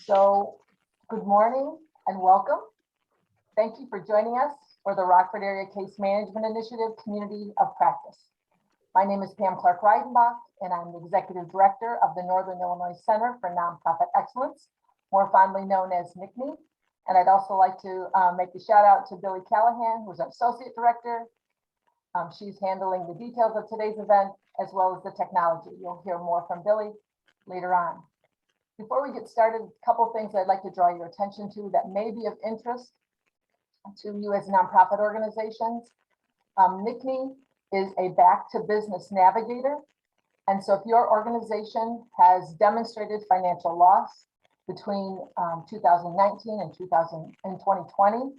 So, good morning and welcome. Thank you for joining us for the Rockford Area Case Management Initiative Community of Practice. My name is Pam Clark-Reidenbach, and I'm the Executive Director of the Northern Illinois Center for Nonprofit Excellence, more fondly known as NICNE. And I'd also like to make a shout out to Billy Callahan, who's our Associate Director. She's handling the details of today's event, as well as the technology. You'll hear more from Billy later on. Before we get started, a couple things I'd like to draw your attention to that may be of interest to you as nonprofit organizations. NICNE is a back to business navigator. And so if your organization has demonstrated financial loss between 2019 and 2020,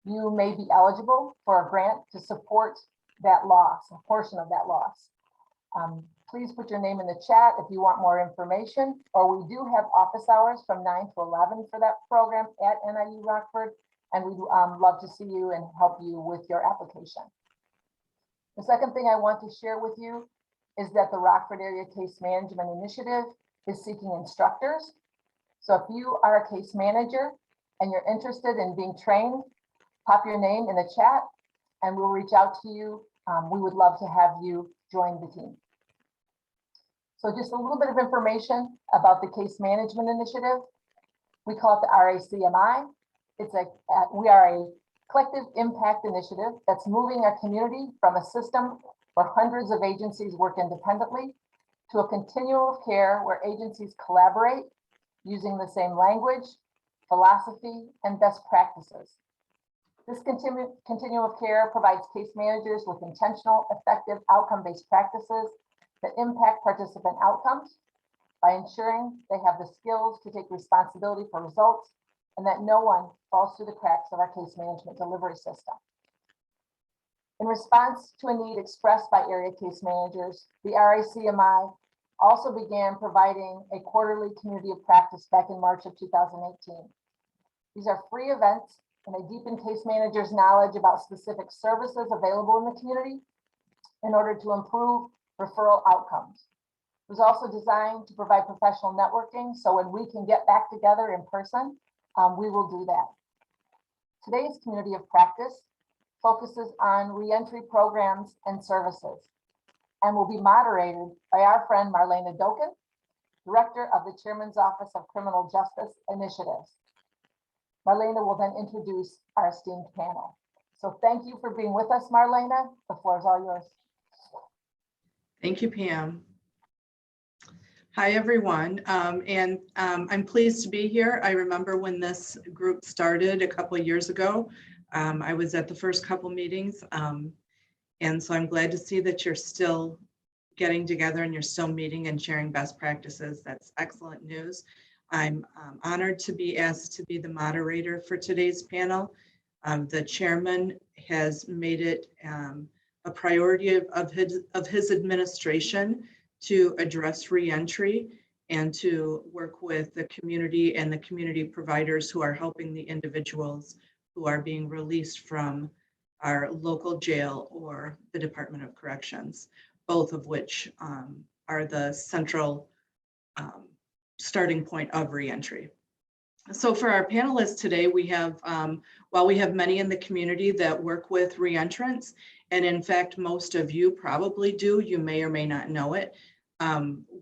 you may be eligible for a grant to support that loss, a portion of that loss. Please put your name in the chat if you want more information, or we do have office hours from 9 to 11 for that program at NIU Rockford, and we'd love to see you and help you with your application. The second thing I want to share with you is that the Rockford Area Case Management Initiative is seeking instructors. So if you are a case manager and you're interested in being trained, pop your name in the chat and we'll reach out to you. We would love to have you join the team. So just a little bit of information about the Case Management Initiative. We call it the RACMI. We are a collective impact initiative that's moving our community from a system where hundreds of agencies work independently to a continuum of care where agencies collaborate using the same language, philosophy, and best practices. This continuum of care provides case managers with intentional, effective, outcome-based practices that impact participant outcomes by ensuring they have the skills to take responsibility for results and that no one falls through the cracks of our case management delivery system. In response to a need expressed by area case managers, the RACMI also began providing a quarterly community of practice back in March of 2018. These are free events and they deepen case managers' knowledge about specific services available in the community in order to improve referral outcomes. It was also designed to provide professional networking, so when we can get back together in person, we will do that. Today's community of practice focuses on reentry programs and services and will be moderated by our friend Marlana Dokken, Director of the Chairman's Office of Criminal Justice Initiatives. Marlana will then introduce our esteemed panel. So thank you for being with us, Marlana. The floor is all yours. Thank you, Pam. Hi, everyone. I'm pleased to be here. I remember when this group started a couple of years ago. I was at the first couple meetings. And so I'm glad to see that you're still getting together and you're still meeting and sharing best practices. That's excellent news. I'm honored to be asked to be the moderator for today's panel. The chairman has made it a priority of his administration to address reentry and to work with the community and the community providers who are helping the individuals who are being released from our local jail or the Department of Corrections, both of which are the central starting point of reentry. So for our panelists today, we have, while we have many in the community that work with reentrants, and in fact, most of you probably do, you may or may not know it.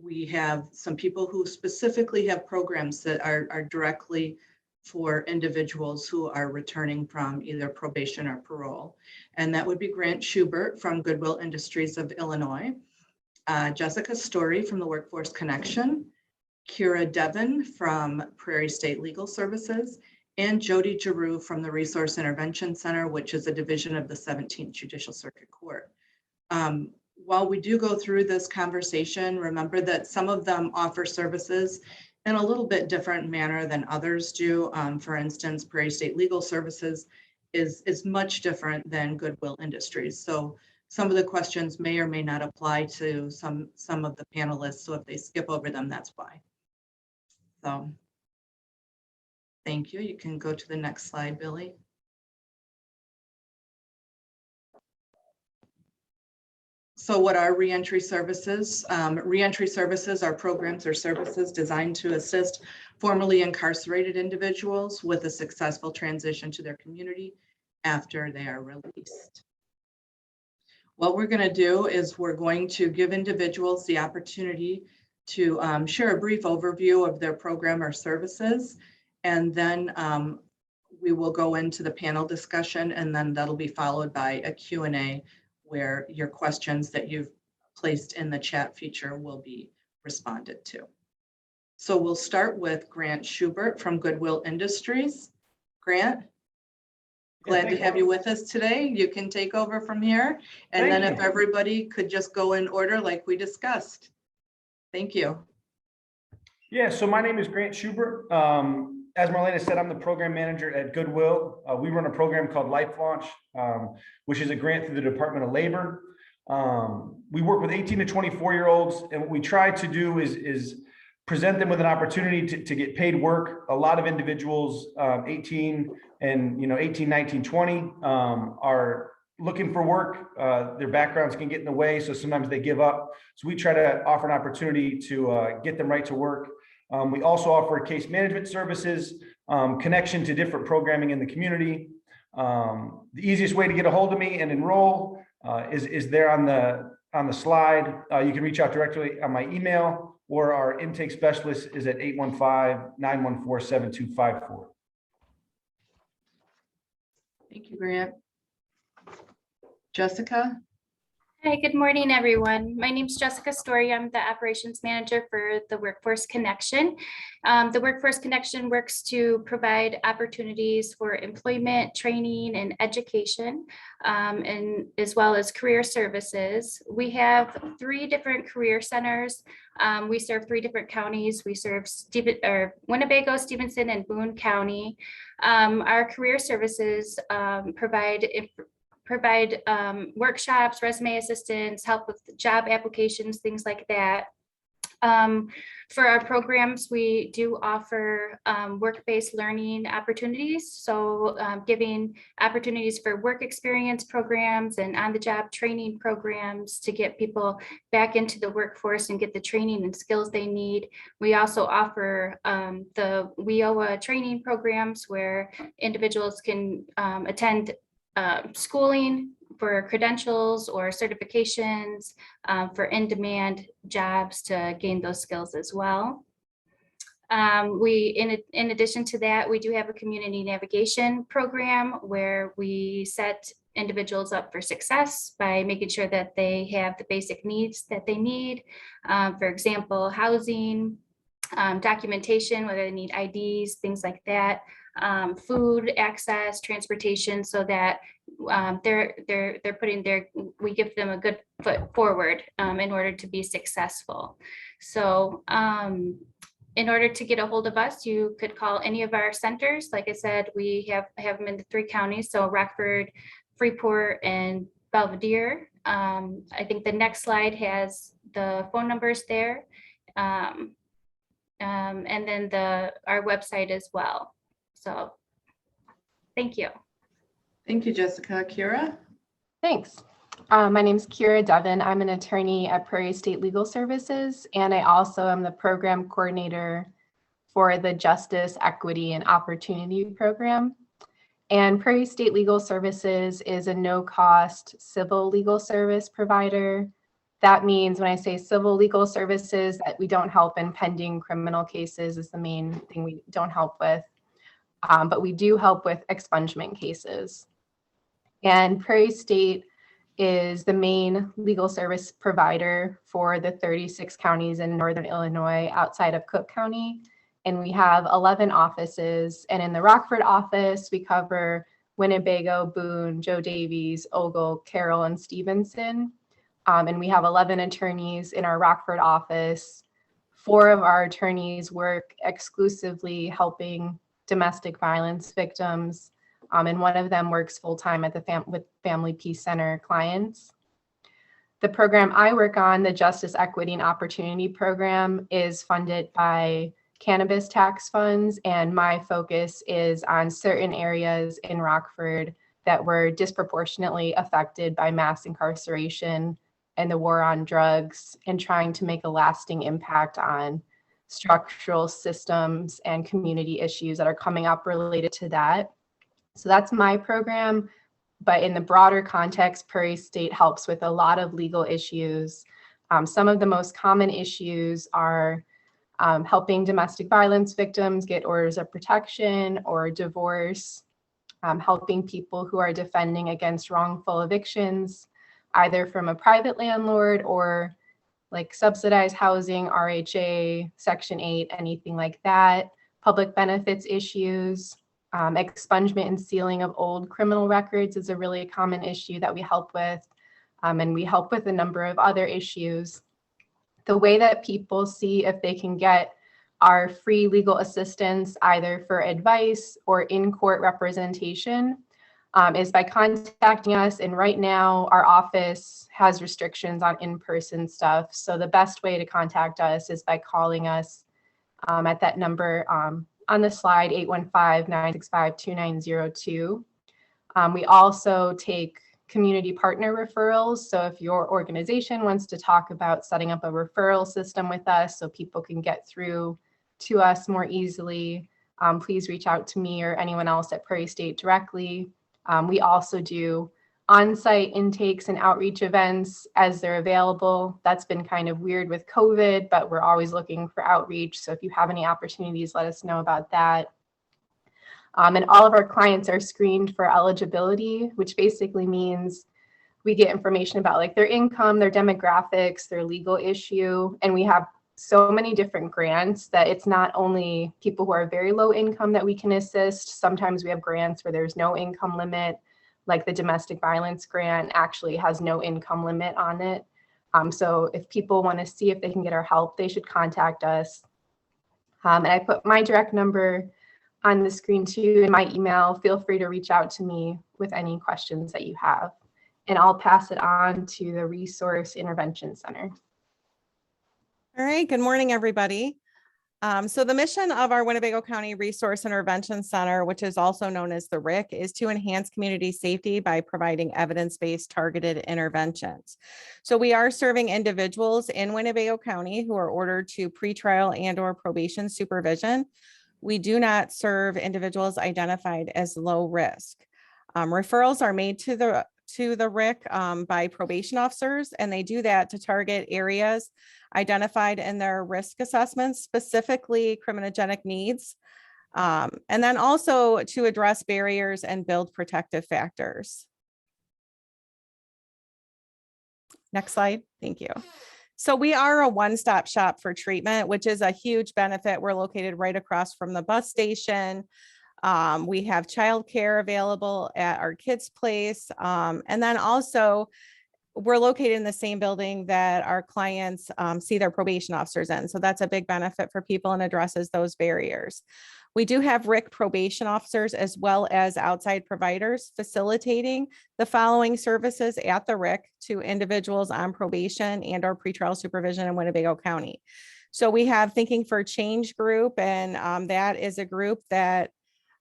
We have some people who specifically have programs that are directly for individuals who are returning from either probation or parole. And that would be Grant Schubert from Goodwill Industries of Illinois, Jessica Story from the Workforce Connection, Kira Devon from Prairie State Legal Services, and Jody Giroux from the Resource Intervention Center, which is a division of the 17th Judicial Circuit Court. While we do go through this conversation, remember that some of them offer services in a little bit different manner than others do. For instance, Prairie State Legal Services is much different than Goodwill Industries. So some of the questions may or may not apply to some of the panelists. So if they skip over them, that's why. So thank you. You can go to the next slide, Billy. So what are reentry services? Reentry services are programs or services designed to assist formerly incarcerated individuals with a successful transition to their community after they are released. What we're going to do is we're going to give individuals the opportunity to share a brief overview of their program or services, and then we will go into the panel discussion, and then that'll be followed by a Q&A where your questions that you've placed in the chat feature will be responded to. So we'll start with Grant Schubert from Goodwill Industries. Grant, glad to have you with us today. You can take over from here. And then if everybody could just go in order like we discussed. Thank you. Yeah, so my name is Grant Schubert. As Marlana said, I'm the program manager at Goodwill. We run a program called Life Launch, which is a grant through the Department of Labor. We work with 18 to 24-year-olds, and what we try to do is present them with an opportunity to get paid work. A lot of individuals, 18 and 18, 19, 20, are looking for work. Their backgrounds can get in the way, so sometimes they give up. So we try to offer an opportunity to get them right to work. We also offer case management services, connection to different programming in the community. The easiest way to get a hold of me and enroll is there on the slide. You can reach out directly on my email, or our intake specialist is at 815-914-7254. Thank you, Grant. Jessica? Hi, good morning, everyone. My name is Jessica Story. I'm the operations manager for the Workforce Connection. The Workforce Connection works to provide opportunities for employment, training, and education, and as well as career services. We have 3 different career centers. We serve 3 different counties. We serve Winnebago, Stevenson, and Boone County. Our career services provide workshops, resume assistance, help with job applications, things like that. For our programs, we do offer work-based learning opportunities. So giving opportunities for work experience programs and on-the-job training programs to get people back into the workforce and get the training and skills they need. We also offer the WIOA training programs where individuals can attend schooling for credentials or certifications for in-demand jobs to gain those skills as well. In addition to that, we do have a community navigation program where we set individuals up for success by making sure that they have the basic needs that they need. For example, housing, documentation, whether they need IDs, things like that. Food access, transportation, so that we give them a good foot forward in order to be successful. So in order to get a hold of us, you could call any of our centers. Like I said, we have them in the 3 counties, so Rockford, Freeport, and Belvedere. I think the next slide has the phone numbers there, and then our website as well. So thank you. Thank you, Jessica. Kira? Thanks. My name is Kira Devin. I'm an attorney at Prairie State Legal Services, and I also am the program coordinator for the Justice, Equity, and Opportunity program. And Prairie State Legal Services is a no-cost civil legal service provider. That means when I say civil legal services, that we don't help in pending criminal cases is the main thing we don't help with. But we do help with expungement cases. And Prairie State is the main legal service provider for the 36 counties in Northern Illinois outside of Cook County. And we have 11 offices. And in the Rockford office, we cover Winnebago, Boone, Joe Davies, Ogle, Carroll, and Stevenson. And we have 11 attorneys in our Rockford office. 4 of our attorneys work exclusively helping domestic violence victims, and one of them works full-time at with Family Peace Center clients. The program I work on, the Justice, Equity, and Opportunity program, is funded by cannabis tax funds, and my focus is on certain areas in Rockford that were disproportionately affected by mass incarceration and the war on drugs, and trying to make a lasting impact on structural systems and community issues that are coming up related to that. So that's my program. But in the broader context, Prairie State helps with a lot of legal issues. Some of the most common issues are helping domestic violence victims get orders of protection or divorce, helping people who are defending against wrongful evictions, either from a private landlord or like subsidized housing, RHA, Section 8, anything like that, public benefits issues, expungement and sealing of old criminal records is a really common issue that we help with, and we help with a number of other issues. The way that people see if they can get our free legal assistance, either for advice or in-court representation, is by contacting us. And right now, our office has restrictions on in-person stuff. So the best way to contact us is by calling us at that number on the slide, 815-965-2902. We also take community partner referrals. So if your organization wants to talk about setting up a referral system with us so people can get through to us more easily, please reach out to me or anyone else at Prairie State directly. We also do on-site intakes and outreach events as they're available. That's been kind of weird with COVID, but we're always looking for outreach. So if you have any opportunities, let us know about that. And all of our clients are screened for eligibility, which basically means we get information about like their income, their demographics, their legal issue. And we have so many different grants that it's not only people who are very low income that we can assist. Sometimes we have grants where there's no income limit, like the domestic violence grant actually has no income limit on it. So if people want to see if they can get our help, they should contact us. And I put my direct number on the screen too, in my email. Feel free to reach out to me with any questions that you have, and I'll pass it on to the Resource Intervention Center. All right, good morning, everybody. So the mission of our Winnebago County Resource Intervention Center, which is also known as the RIC, is to enhance community safety by providing evidence-based targeted interventions. So we are serving individuals in Winnebago County who are ordered to pretrial and/or probation supervision. We do not serve individuals identified as low risk. Referrals are made to the RIC by probation officers, and they do that to target areas identified in their risk assessments, specifically criminogenic needs, and then also to address barriers and build protective factors. Next slide. Thank you. So we are a one-stop shop for treatment, which is a huge benefit. We're located right across from the bus station. We have childcare available at our kids' place. And then also we're located in the same building that our clients see their probation officers in. So that's a big benefit for people and addresses those barriers. We do have RIC probation officers as well as outside providers facilitating the following services at the RIC to individuals on probation and or pretrial supervision in Winnebago County. So we have Thinking for Change group, and that is a group that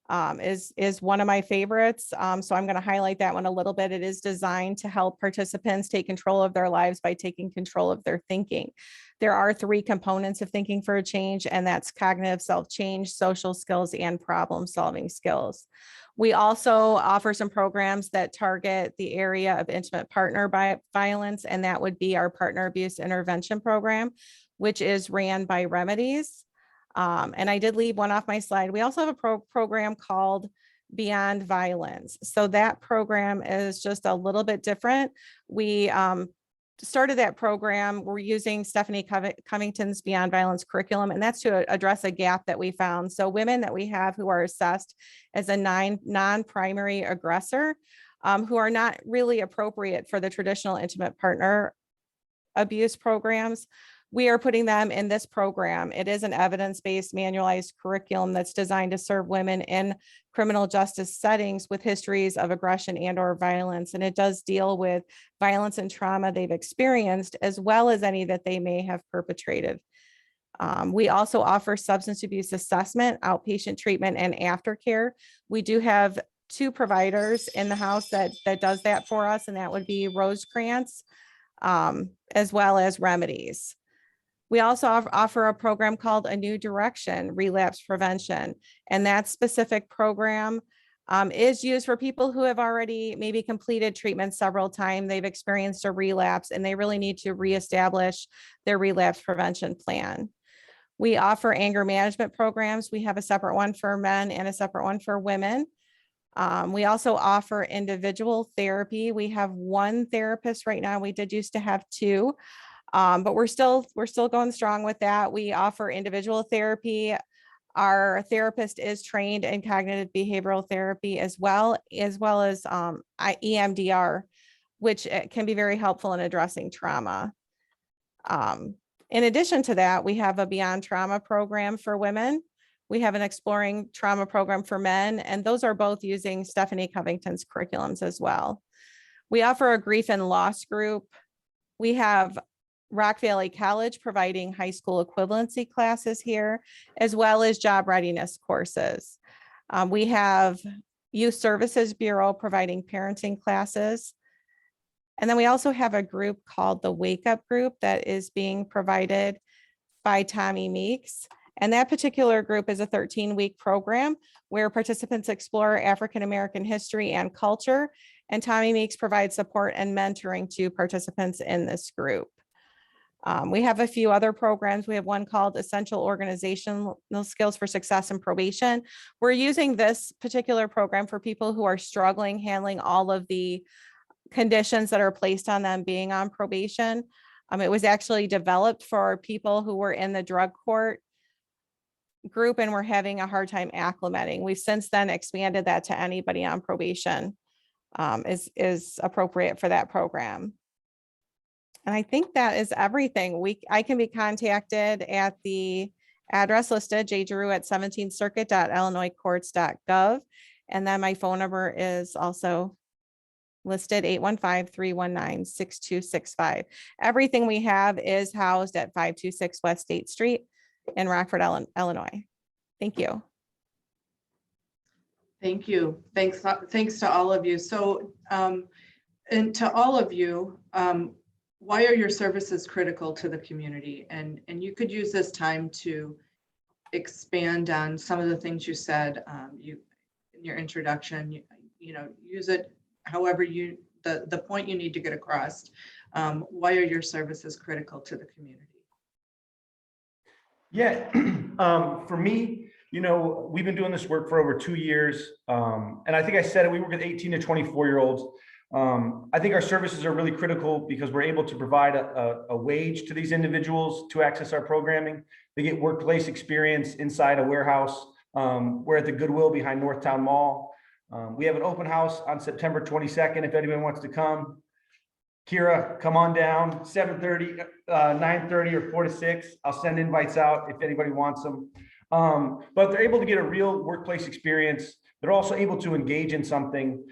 is one of my favorites. So I'm going to highlight that one a little bit. It is designed to help participants take control of their lives by taking control of their thinking. There are 3 components of Thinking for a Change, and that's cognitive self-change, social skills, and problem-solving skills. We also offer some programs that target the area of intimate partner violence, and that would be our partner abuse intervention program, which is ran by Remedies. And I did leave one off my slide. We also have a program called Beyond Violence. So that program is just a little bit different. We started that program. We're using Stephanie Covington's Beyond Violence curriculum, and that's to address a gap that we found. So women that we have who are assessed as a non-primary aggressor, who are not really appropriate for the traditional intimate partner abuse programs, we are putting them in this program. It is an evidence-based manualized curriculum that's designed to serve women in criminal justice settings with histories of aggression and or violence. And it does deal with violence and trauma they've experienced, as well as any that they may have perpetrated. We also offer substance abuse assessment, outpatient treatment, and aftercare. We do have 2 providers in the house that does that for us, and that would be Rosecrance as well as remedies. We also offer a program called A New Direction, Relapse Prevention. And that specific program is used for people who have already maybe completed treatment several times. They've experienced a relapse and they really need to reestablish their relapse prevention plan. We offer anger management programs. We have a separate one for men and a separate one for women. We also offer individual therapy. We have one therapist right now. We did used to have two. But we're still going strong with that. We offer individual therapy. Our therapist is trained in cognitive behavioral therapy as well as EMDR, which can be very helpful in addressing trauma. In addition to that, we have a Beyond Trauma program for women. We have an Exploring Trauma program for men, and those are both using Stephanie Covington's curriculums as well. We offer a grief and loss group. We have Rock Valley College providing high school equivalency classes here, as well as job readiness courses. We have Youth Services Bureau providing parenting classes. And then we also have a group called the Wake Up Group that is being provided by Tommy Meeks. And that particular group is a 13-week program where participants explore African-American history and culture. And Tommy Meeks provides support and mentoring to participants in this group. We have a few other programs. We have one called Essential Organizational Skills for Success in Probation. We're using this particular program for people who are struggling handling all of the conditions that are placed on them being on probation. It was actually developed for people who were in the drug court group and were having a hard time acclimating. We've since then expanded that to anybody on probation is appropriate for that program. And I think that is everything. I can be contacted at the address listed, jgiroux@17circuit.illinoiscourts.gov. And then my phone number is also listed, 815-319-6265. Everything we have is housed at 526 West State Street in Rockford, Illinois. Thank you. Thank you. Thanks to all of you. So, and to all of you, why are your services critical to the community? And you could use this time to expand on some of the things you said in your introduction. You know, use it however the point you need to get across. Why are your services critical to the community? Yeah, for me, you know, we've been doing this work for over 2 years. And I think I said it, we work with 18 to 24-year-olds. I think our services are really critical because we're able to provide a wage to these individuals to access our programming. They get workplace experience inside a warehouse. We're at the Goodwill behind Northtown Mall. We have an open house on September 22nd if anyone wants to come. Kira, come on down, 7:30, 9:30 or 4 to 6. I'll send invites out if anybody wants them. But they're able to get a real workplace experience. They're also able to engage in something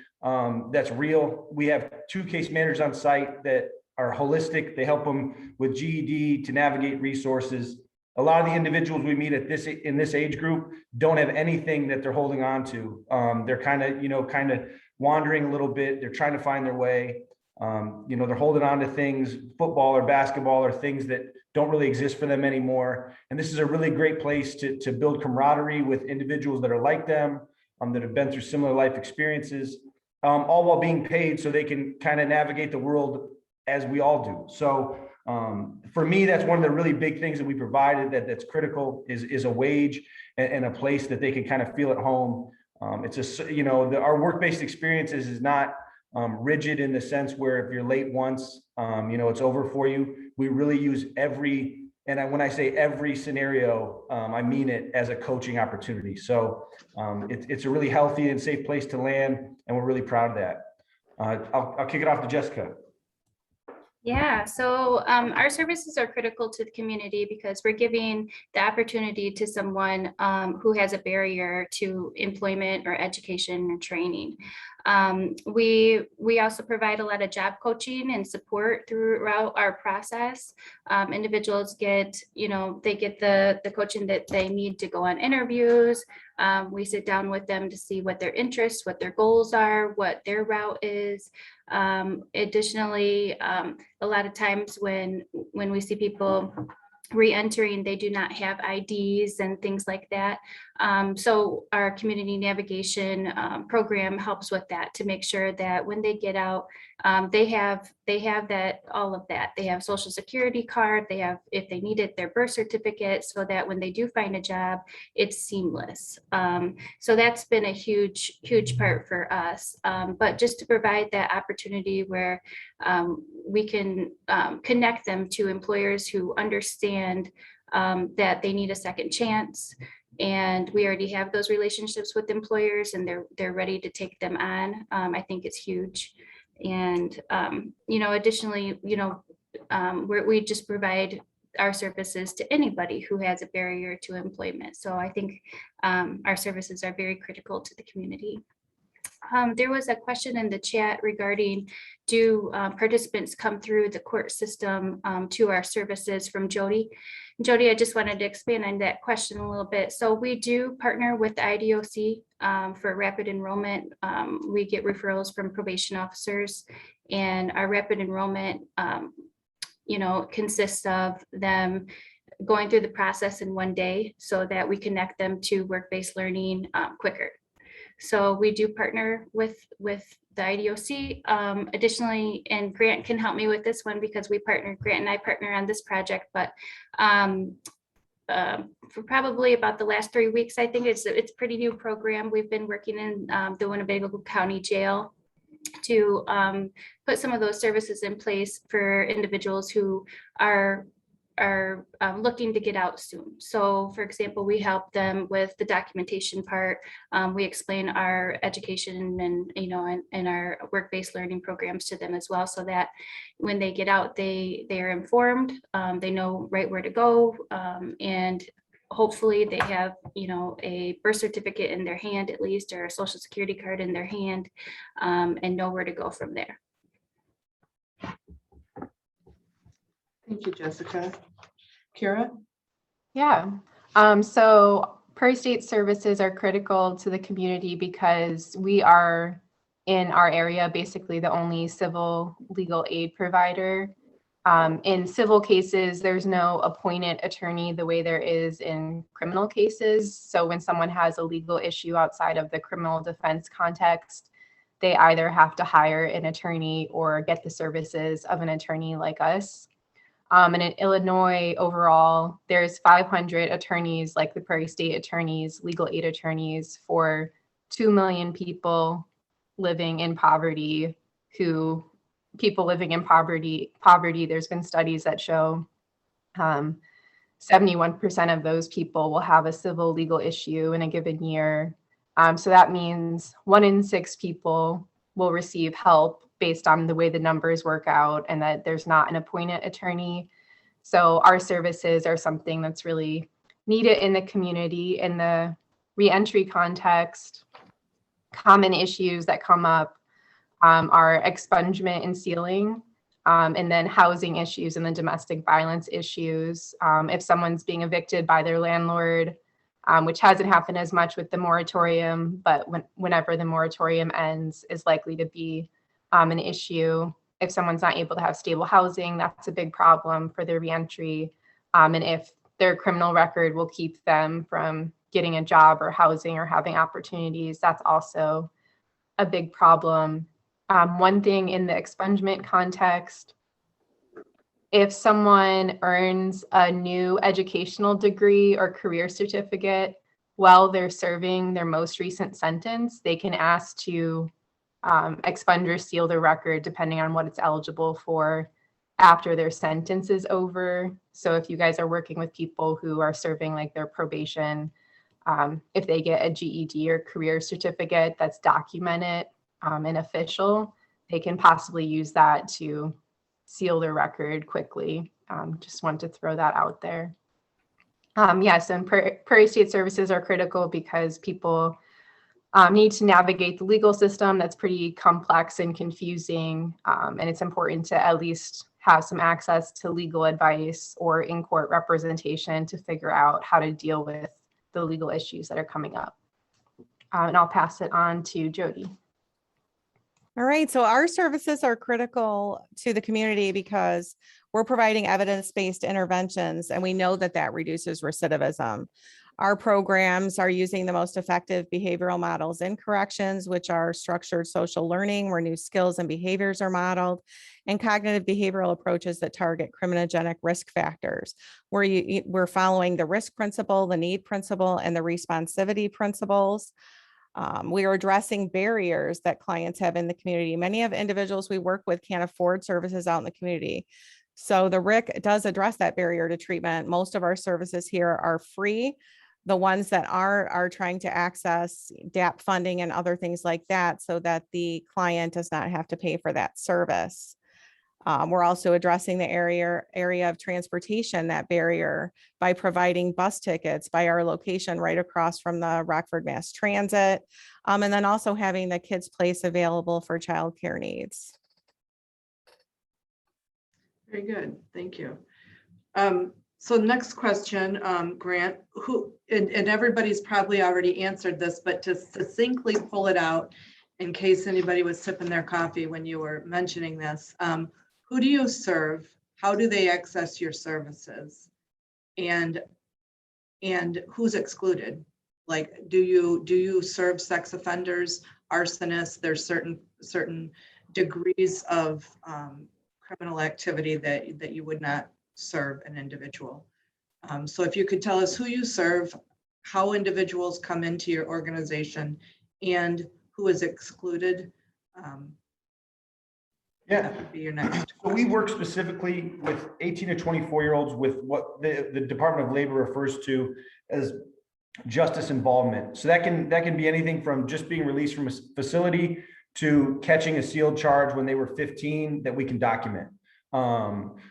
that's real. We have 2 case managers on site that are holistic. They help them with GED to navigate resources. A lot of the individuals we meet in this age group don't have anything that they're holding on to. They're kind of wandering a little bit. They're trying to find their way. They're holding on to things, football or basketball or things that don't really exist for them anymore. And this is a really great place to build camaraderie with individuals that are like them, that have been through similar life experiences, all while being paid so they can kind of navigate the world as we all do. So for me, that's one of the really big things that we provided that's critical is a wage and a place that they can kind of feel at home. Our work-based experiences is not rigid in the sense where if you're late once, it's over for you. We really use when I say every scenario, I mean it as a coaching opportunity. So it's a really healthy and safe place to land, and we're really proud of that. I'll kick it off to Jessica. Yeah, so our services are critical to the community because we're giving the opportunity to someone who has a barrier to employment or education or training. We also provide a lot of job coaching and support throughout our process. Individuals get, they get the coaching that they need to go on interviews. We sit down with them to see what their interests, what their goals are, what their route is. Additionally, a lot of times when we see people re-entering, they do not have IDs and things like that. So our community navigation program helps with that to make sure that when they get out, they have that, all of that. They have social security card, they have, if they need it, their birth certificate, so that when they do find a job, it's seamless. So that's been a huge part for us. But just to provide that opportunity where we can connect them to employers who understand that they need a second chance. And we already have those relationships with employers, and they're ready to take them on. I think it's huge. And additionally, we just provide our services to anybody who has a barrier to employment. So I think our services are very critical to the community. There was a question in the chat regarding, do participants come through the court system to our services, from Jody. Jody, I just wanted to expand on that question a little bit. So we do partner with the IDOC for rapid enrollment. We get referrals from probation officers, and our rapid enrollment consists of them going through the process in one day so that we connect them to work-based learning quicker. So we do partner with the IDOC. Additionally, and Grant can help me with this one because Grant and I partner on this project, but for probably about the last 3 weeks, I think it's a pretty new program. We've been working in the Winnebago County Jail to put some of those services in place for individuals who are looking to get out soon. So for example, we help them with the documentation part. We explain our education and our work-based learning programs to them as well, so that when they get out, they are informed, they know right where to go, and hopefully they have a birth certificate in their hand at least, or a social security card in their hand, and know where to go from there. Thank you, Jessica. Kira? Yeah. So Prairie State services are critical to the community because we are, in our area, basically the only civil legal aid provider. In civil cases, there's no appointed attorney the way there is in criminal cases. So when someone has a legal issue outside of the criminal defense context, they either have to hire an attorney or get the services of an attorney like us. And in Illinois, overall, there's 500 attorneys, like the Prairie State attorneys, legal aid attorneys, for 2 million people living in poverty. There's been studies that show 71% of those people will have a civil legal issue in a given year. So that means 1 in 6 people will receive help based on the way the numbers work out, and that there's not an appointed attorney. So our services are something that's really needed in the community. In the reentry context, common issues that come up are expungement and sealing, and then housing issues and the domestic violence issues. If someone's being evicted by their landlord, which hasn't happened as much with the moratorium, but whenever the moratorium ends is likely to be an issue. If someone's not able to have stable housing, that's a big problem for their reentry. And if their criminal record will keep them from getting a job or housing or having opportunities, that's also a big problem. One thing in the expungement context, if someone earns a new educational degree or career certificate while they're serving their most recent sentence, they can ask to expunge or seal the record depending on what it's eligible for after their sentence is over. So if you guys are working with people who are serving like their probation, if they get a GED or career certificate that's documented and official, they can possibly use that to seal their record quickly. Just want to throw that out there. Yes, and Prairie State services are critical because people need to navigate the legal system that's pretty complex and confusing. And it's important to at least have some access to legal advice or in-court representation to figure out how to deal with the legal issues that are coming up. And I'll pass it on to Jody. All right, so our services are critical to the community because we're providing evidence-based interventions, and we know that that reduces recidivism. Our programs are using the most effective behavioral models in corrections, which are structured social learning, where new skills and behaviors are modeled, and cognitive behavioral approaches that target criminogenic risk factors, where we're following the risk principle, the need principle, and the responsivity principles. We are addressing barriers that clients have in the community. Many of individuals we work with can't afford services out in the community. So the RIC does address that barrier to treatment. Most of our services here are free. The ones that are trying to access DAP funding and other things like that so that the client does not have to pay for that service. We're also addressing the area of transportation, that barrier, by providing bus tickets by our location right across from the Rockford Mass Transit, and then also having the Kids Place available for childcare needs. Very good, thank you. So next question, Grant, and everybody's probably already answered this, but to succinctly pull it out in case anybody was sipping their coffee when you were mentioning this. Who do you serve? How do they access your services? And who's excluded? Like, do you serve sex offenders, arsonists? There's certain degrees of criminal activity that you would not serve an individual. So if you could tell us who you serve, how individuals come into your organization, and who is excluded. Yeah. That would be your next. So we work specifically with 18 to 24-year-olds with what the Department of Labor refers to as justice involvement. So that can be anything from just being released from a facility to catching a sealed charge when they were 15 that we can document.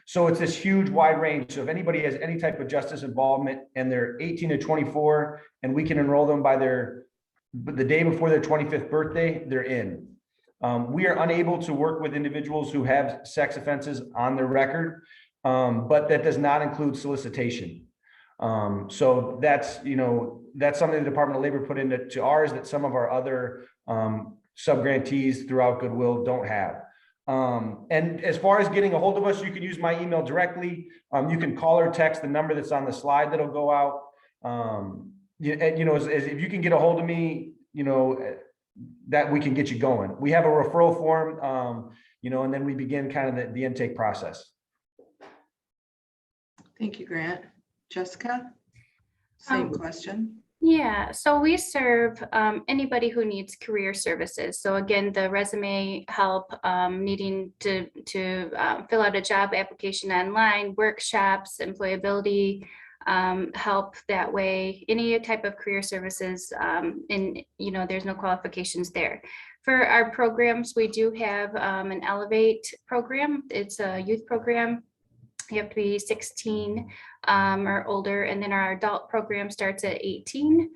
So it's this huge wide range. So if anybody has any type of justice involvement and they're 18 to 24 and we can enroll them by the day before their 25th birthday, they're in. We are unable to work with individuals who have sex offenses on their record, but that does not include solicitation. So that's something the Department of Labor put into ours that some of our other subgrantees throughout Goodwill don't have. And as far as getting a hold of us, you can use my email directly. You can call or text the number that's on the slide that'll go out. If you can get a hold of me, that we can get you going. We have a referral form, and then we begin kind of the intake process. Thank you, Grant. Jessica, same question. Yeah, so we serve anybody who needs career services. So again, the resume help, needing to fill out a job application online, workshops, employability help that way, any type of career services, and there's no qualifications there. For our programs, we do have an Elevate program. It's a youth program. You have to be 16 or older, and then our adult program starts at 18.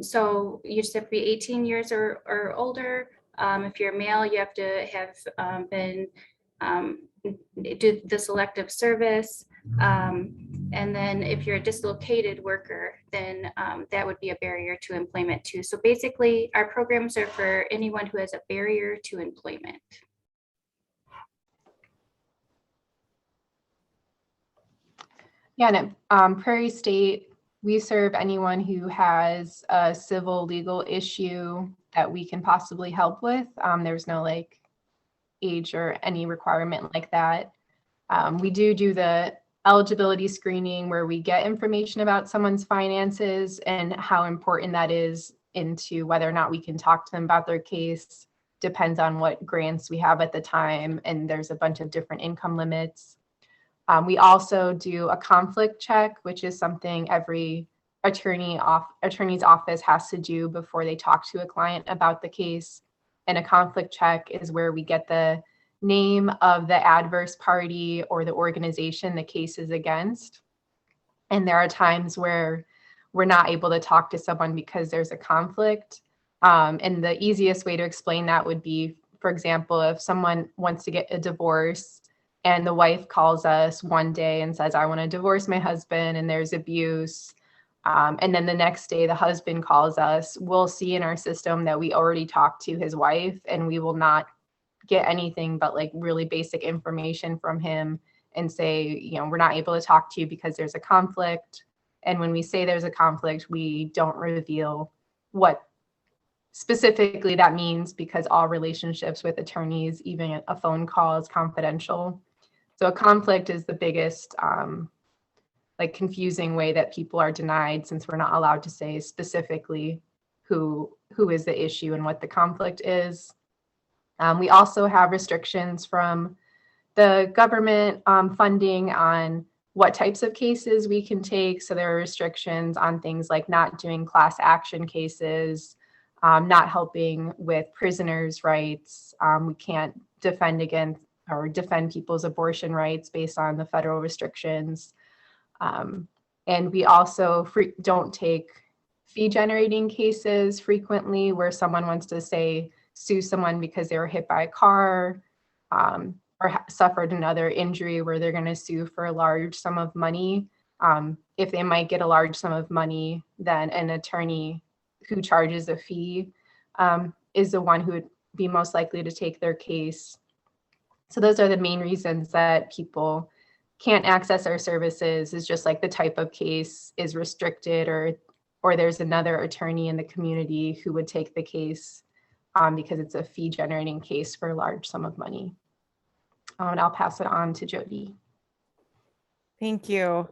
So you just have to be 18 years or older. If you're male, you have to have been do the selective service. And then if you're a dislocated worker, then that would be a barrier to employment too. So basically, our programs are for anyone who has a barrier to employment. Yeah, and at Prairie State, we serve anyone who has a civil legal issue that we can possibly help with. There's no age or any requirement like that. We do the eligibility screening where we get information about someone's finances and how important that is into whether or not we can talk to them about their case. Depends on what grants we have at the time, and there's a bunch of different income limits. We also do a conflict check, which is something every attorney's office has to do before they talk to a client about the case. And a conflict check is where we get the name of the adverse party or the organization the case is against. And there are times where we're not able to talk to someone because there's a conflict. And the easiest way to explain that would be, for example, if someone wants to get a divorce and the wife calls us one day and says, I want to divorce my husband and there's abuse. And then the next day the husband calls us, we'll see in our system that we already talked to his wife and we will not get anything but like really basic information from him and say, you know, we're not able to talk to you because there's a conflict. And when we say there's a conflict, we don't reveal what specifically that means, because all relationships with attorneys, even a phone call, is confidential. So a conflict is the biggest like confusing way that people are denied, since we're not allowed to say specifically who is the issue and what the conflict is. We also have restrictions from the government funding on what types of cases we can take. So there are restrictions on things like not doing class action cases, not helping with prisoners' rights. We can't defend against or defend people's abortion rights based on the federal restrictions. And we also don't take fee generating cases frequently, where someone wants to say sue someone because they were hit by a car or suffered another injury, where they're going to sue for a large sum of money. If they might get a large sum of money, then an attorney who charges a fee is the one who would be most likely to take their case. So those are the main reasons that people can't access our services, is just like the type of case is restricted, or there's another attorney in the community who would take the case because it's a fee generating case for a large sum of money. And I'll pass it on to Jody. Thank you.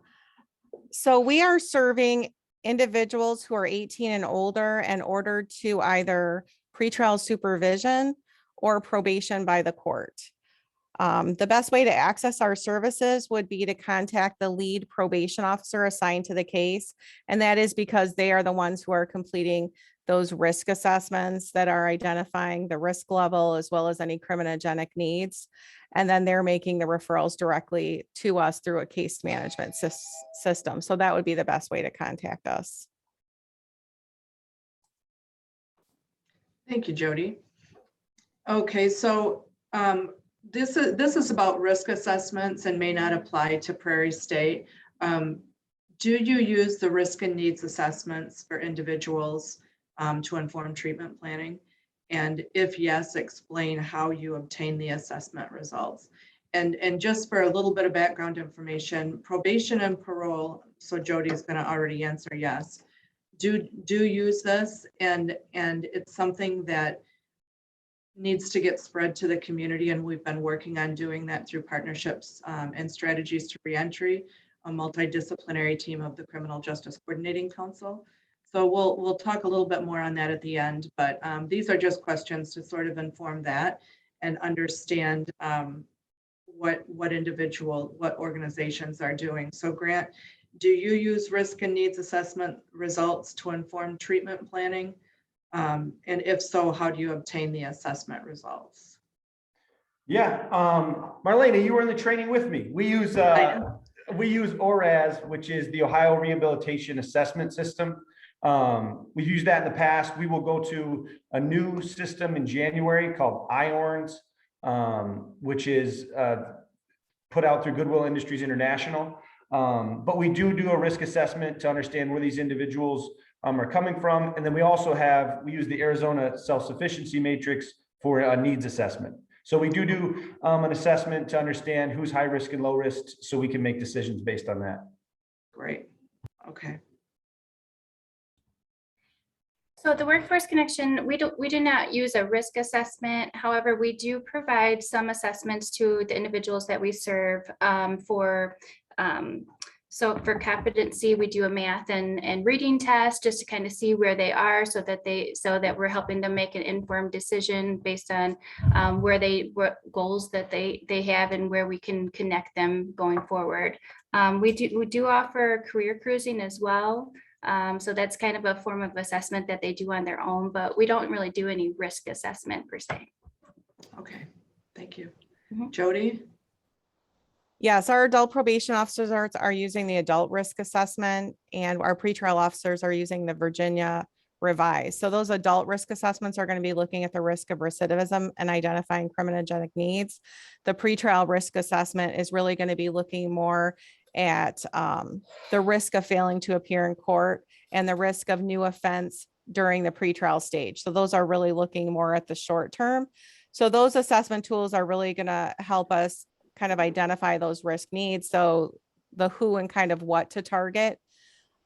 So we are serving individuals who are 18 and older and ordered to either pretrial supervision or probation by the court. The best way to access our services would be to contact the lead probation officer assigned to the case. And that is because they are the ones who are completing those risk assessments that are identifying the risk level as well as any criminogenic needs. And then they're making the referrals directly to us through a case management system. So that would be the best way to contact us. Thank you, Jody. Okay, so this is about risk assessments and may not apply to Prairie State. Do you use the risk and needs assessments for individuals to inform treatment planning? And if yes, explain how you obtain the assessment results. And just for a little bit of background information, probation and parole, so Jody's going to already answer yes, do use this, and it's something that needs to get spread to the community, and we've been working on doing that through partnerships and strategies to reentry, a multidisciplinary team of the Criminal Justice Coordinating Council. So we'll talk a little bit more on that at the end, but these are just questions to sort of inform that and understand what organizations are doing. So Grant, do you use risk and needs assessment results to inform treatment planning? And if so, how do you obtain the assessment results? Yeah, Marlana, you were in the training with me. We use ORAS, which is the Ohio Rehabilitation Assessment System. We've used that in the past. We will go to a new system in January called IORNS, which is put out through Goodwill Industries International. But we do a risk assessment to understand where these individuals are coming from. And then we also we use the Arizona Self-Sufficiency Matrix for a needs assessment. So we do an assessment to understand who's high risk and low risk, so we can make decisions based on that. Great. Okay. So at the Workforce Connection, we do not use a risk assessment. However, we do provide some assessments to the individuals that we serve so for competency, we do a math and reading test just to kind of see where they are, so that we're helping them make an informed decision based on what goals that they have and where we can connect them going forward. We do offer career cruising as well. So that's kind of a form of assessment that they do on their own, but we don't really do any risk assessment per se. Okay, thank you. Jody? Yes, our adult probation officers are using the adult risk assessment, and our pretrial officers are using the Virginia revised. So those adult risk assessments are going to be looking at the risk of recidivism and identifying criminogenic needs. The pretrial risk assessment is really going to be looking more at the risk of failing to appear in court and the risk of new offense during the pretrial stage. So those are really looking more at the short term. So those assessment tools are really going to help us kind of identify those risk needs. So the who and kind of what to target.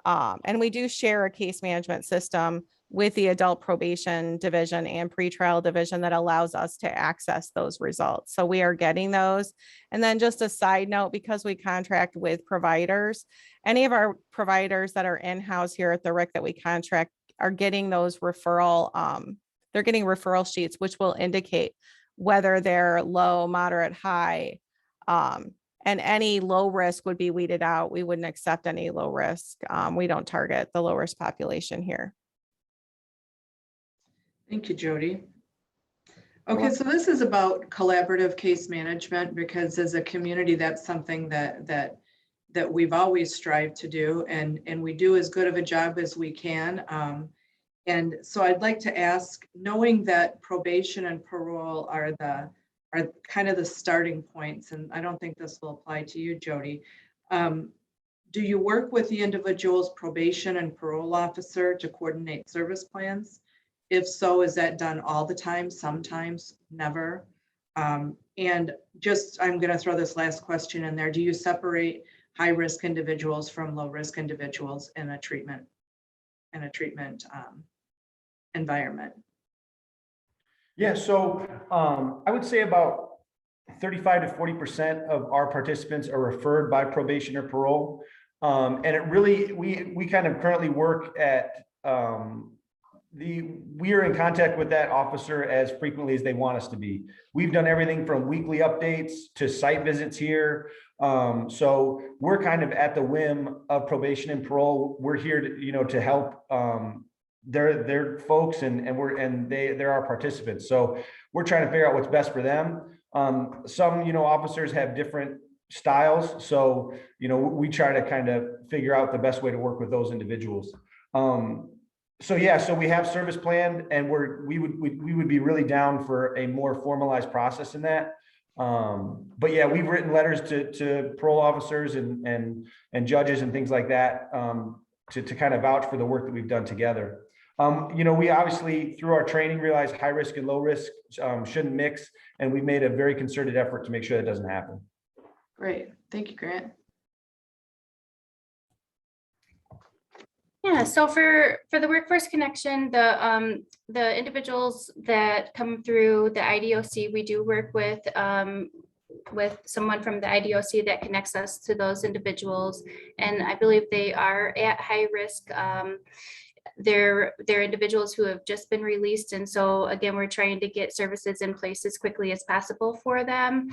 And we do share a case management system with the adult probation division and pretrial division that allows us to access those results. So we are getting those. And then just a side note, because we contract with providers, any of our providers that are in-house here at the RIC that we contract are getting those they're getting referral sheets, which will indicate whether they're low, moderate, high, and any low risk would be weeded out. We wouldn't accept any low risk. We don't target the low risk population here. Thank you, Jody. Okay, so this is about collaborative case management, because as a community, that's something that we've always strived to do, and we do as good of a job as we can. And so I'd like to ask, knowing that probation and parole are kind of the starting points, and I don't think this will apply to you, Jody. Do you work with the individual's probation and parole officer to coordinate service plans? If so, is that done all the time? Sometimes, never? And just, I'm going to throw this last question in there. Do you separate high-risk individuals from low-risk individuals in a treatment environment? Yeah, so I would say about 35 to 40% of our participants are referred by probation or parole. And it really, we kind of currently work at we are in contact with that officer as frequently as they want us to be. We've done everything from weekly updates to site visits here. So we're kind of at the whim of probation and parole. We're here to, to help their folks, and they're our participants. So we're trying to figure out what's best for them. Some, officers have different styles. So, we try to kind of figure out the best way to work with those individuals. So yeah, so we have service planned, and we would be really down for a more formalized process in that. But yeah, we've written letters to parole officers and judges and things like that to kind of vouch for the work that we've done together. We obviously through our training realize high risk and low risk shouldn't mix, and we've made a very concerted effort to make sure that doesn't happen. Great, thank you, Grant. Yeah, so for the workforce connection, the individuals that come through the IDOC, we do work with someone from the IDOC that connects us to those individuals, and I believe they are at high risk. They're individuals who have just been released, and so again, we're trying to get services in place as quickly as possible for them.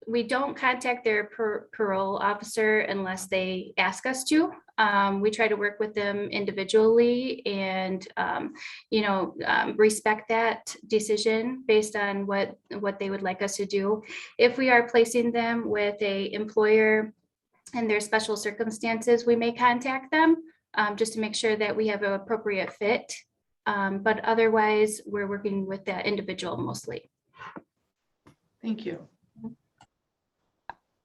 We don't contact their parole officer unless they ask us to. We try to work with them individually and, respect that decision based on what they would like us to do. If we are placing them with an employer and their special circumstances, we may contact them just to make sure that we have an appropriate fit. But otherwise, we're working with that individual mostly. Thank you.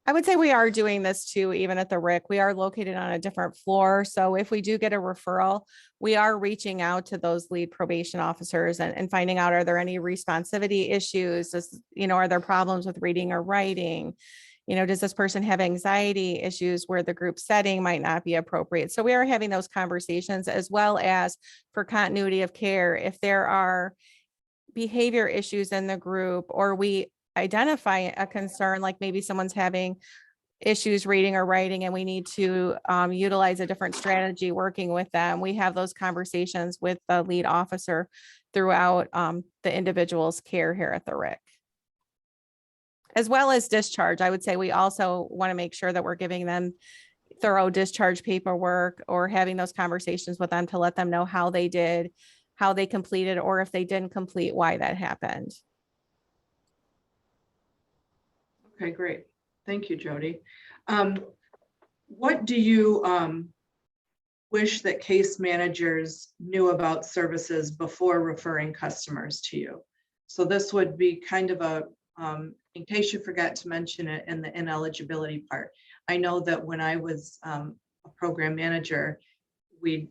I would say we are doing this too, even at the RIC. We are located on a different floor. So if we do get a referral, we are reaching out to those lead probation officers and finding out, are there any responsivity issues? Are there problems with reading or writing? Does this person have anxiety issues where the group setting might not be appropriate? So we are having those conversations, as well as for continuity of care. If there are behavior issues in the group, or we identify a concern, like maybe someone's having issues reading or writing and we need to utilize a different strategy working with them, we have those conversations with the lead officer throughout the individual's care here at the RIC. As well as discharge, I would say we also want to make sure that we're giving them thorough discharge paperwork, or having those conversations with them to let them know how they did, how they completed, or if they didn't complete, why that happened. Okay, great. Thank you, Jody. What do you, wish that case managers knew about services before referring customers to you. So this would be kind of a, in case you forgot to mention it in the ineligibility part. I know that when I was a program manager, we,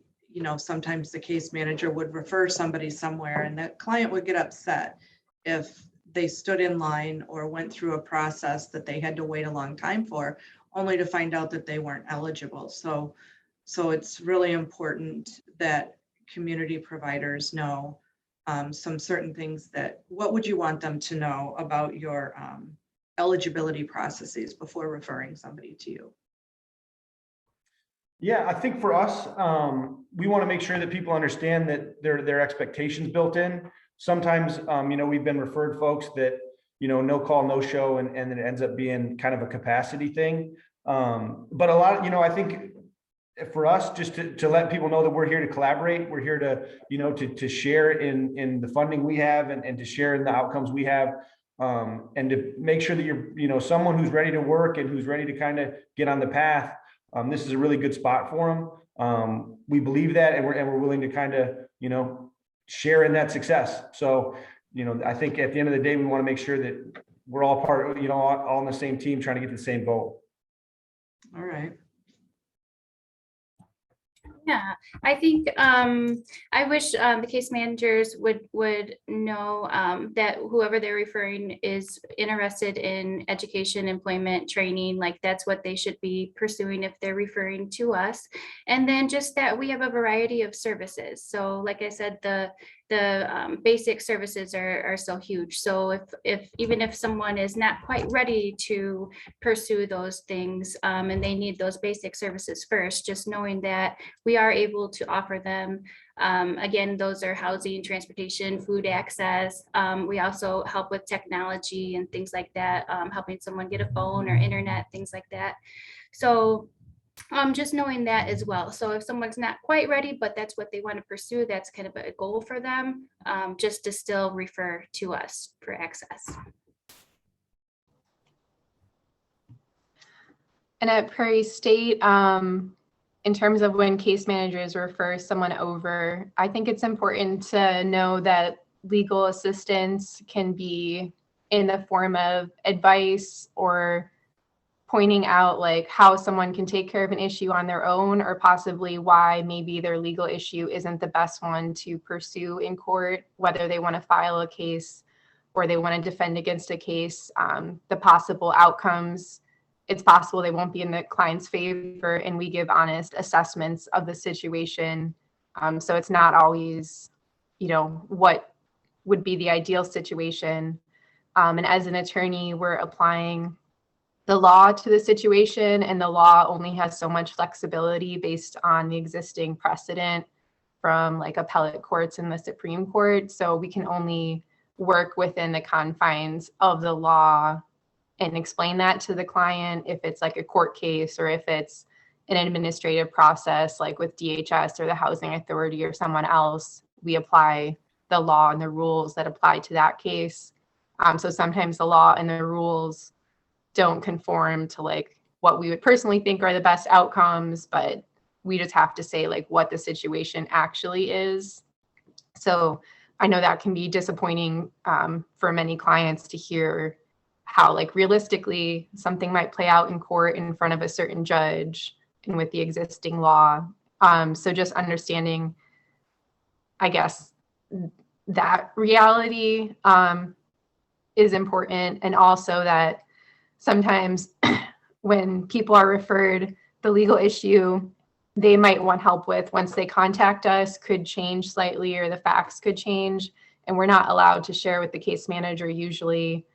sometimes the case manager would refer somebody somewhere and that client would get upset if they stood in line or went through a process that they had to wait a long time for, only to find out that they weren't eligible. So it's really important that community providers know some certain things what would you want them to know about your eligibility processes before referring somebody to you? Yeah, I think for us, we want to make sure that people understand that their expectations built in. Sometimes, we've been referred folks that, no call, no show, and then it ends up being kind of a capacity thing. But a lot, I think for us, just to let people know that we're here to collaborate, we're here to, to share in the funding we have and to share in the outcomes we have. And to make sure that you're, someone who's ready to work and who's ready to kind of get on the path. This is a really good spot for them. We believe that, and we're willing to kind of, share in that success. So, I think at the end of the day, we want to make sure that we're all part of, all on the same team, trying to get to the same goal. All right. Yeah, I think I wish the case managers would know that whoever they're referring is interested in education, employment, training, like that's what they should be pursuing if they're referring to us. And then just that we have a variety of services. So like I said, the basic services are so huge. So even if someone is not quite ready to pursue those things and they need those basic services first, just knowing that we are able to offer them. Again, those are housing, transportation, food access. We also help with technology and things like that, helping someone get a phone or internet, things like that. So just knowing that as well. So if someone's not quite ready, but that's what they want to pursue, that's kind of a goal for them, just to still refer to us for access. And at Prairie State, in terms of when case managers refer someone over, I think it's important to know that legal assistance can be in the form of advice or pointing out like how someone can take care of an issue on their own, or possibly why maybe their legal issue isn't the best one to pursue in court, whether they want to file a case or they want to defend against a case, the possible outcomes. It's possible they won't be in the client's favor, and we give honest assessments of the situation. So it's not always, what would be the ideal situation. And as an attorney, we're applying the law to the situation, and the law only has so much flexibility based on the existing precedent from like appellate courts and the Supreme Court. So we can only work within the confines of the law and explain that to the client if it's like a court case or if it's an administrative process like with DHS or the Housing Authority or someone else. We apply the law and the rules that apply to that case. So sometimes the law and the rules don't conform to like what we would personally think are the best outcomes, but we just have to say like what the situation actually is. So I know that can be disappointing for many clients to hear how like realistically something might play out in court in front of a certain judge and with the existing law. So just understanding, I guess, that reality is important. And also that sometimes when people are referred, the legal issue they might want help with once they contact us could change slightly, or the facts could change. And we're not allowed to share with the case manager usually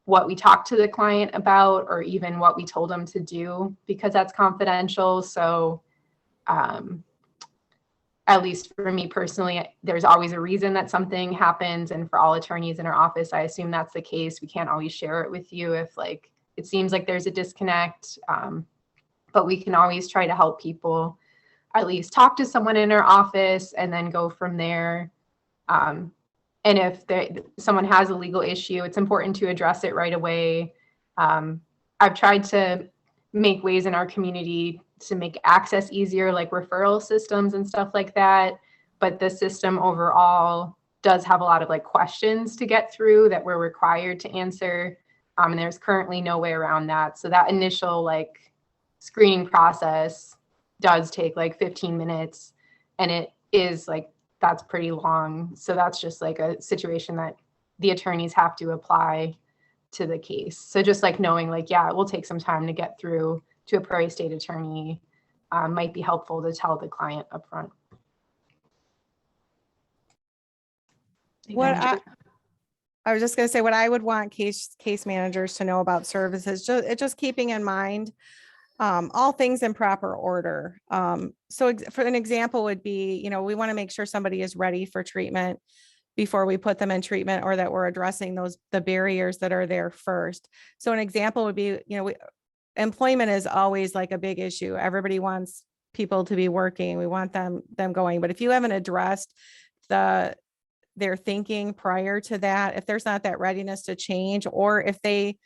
what we talked to the client about, or even what we told them to do, because that's confidential. So at least for me personally, there's always a reason that something happens. And for all attorneys in our office, I assume that's the case. We can't always share it with you if like it seems like there's a disconnect, but we can always try to help people at least talk to someone in our office and then go from there. And if someone has a legal issue, it's important to address it right away. I've tried to make ways in our community to make access easier, like referral systems and stuff like that. But the system overall does have a lot of like questions to get through that we're required to answer. And there's currently no way around that. So that initial like screening process does take like 15 minutes, and it is like, that's pretty long. So that's just like a situation that the attorneys have to apply to the case. So just like knowing like, yeah, it will take some time to get through to a Prairie State attorney might be helpful to tell the client upfront. What I was just going to say, what I would want case managers to know about services, just keeping in mind all things in proper order. So for an example would be, you know, we want to make sure somebody is ready for treatment before we put them in treatment, or that we're addressing the barriers that are there first. So an example would be, you know, employment is always like a big issue. Everybody wants people to be working. We want them going. But if you haven't addressed their thinking prior to that, if there's not that readiness to change, or if they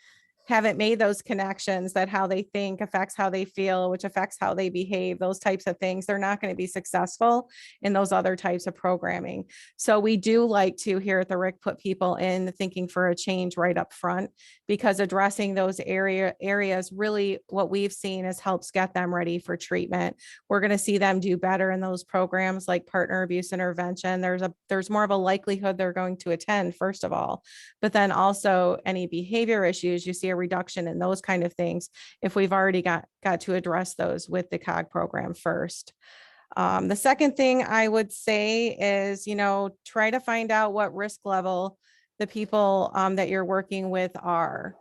haven't made those connections that how they think affects how they feel, which affects how they behave, those types of things, they're not going to be successful in those other types of programming. So we do like to here at the RIC put people in thinking for a change right up front, because addressing those areas really what we've seen is helps get them ready for treatment. We're going to see them do better in those programs like partner abuse intervention. There's more of a likelihood they're going to attend, first of all, but then also any behavior issues, you see a reduction in those kind of things if we've already got to address those with the COG program first. The second thing I would say is, you know, try to find out what risk level the people that you're working with are.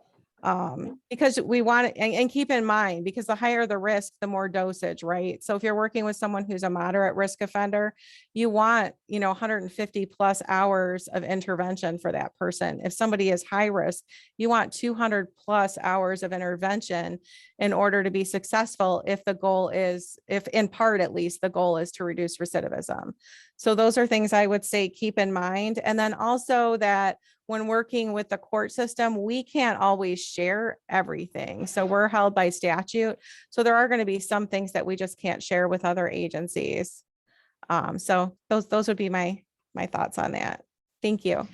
Because we want and keep in mind, because the higher the risk, the more dosage, right? So if you're working with someone who's a moderate risk offender, you want, you know, 150 plus hours of intervention for that person. If somebody is high risk, you want 200 plus hours of intervention in order to be successful, if the goal is, if in part at least, the goal is to reduce recidivism. So those are things I would say keep in mind. And then also that when working with the court system, we can't always share everything. So we're held by statute. So there are going to be some things that we just can't share with other agencies. So those would be my thoughts on that. Thank you.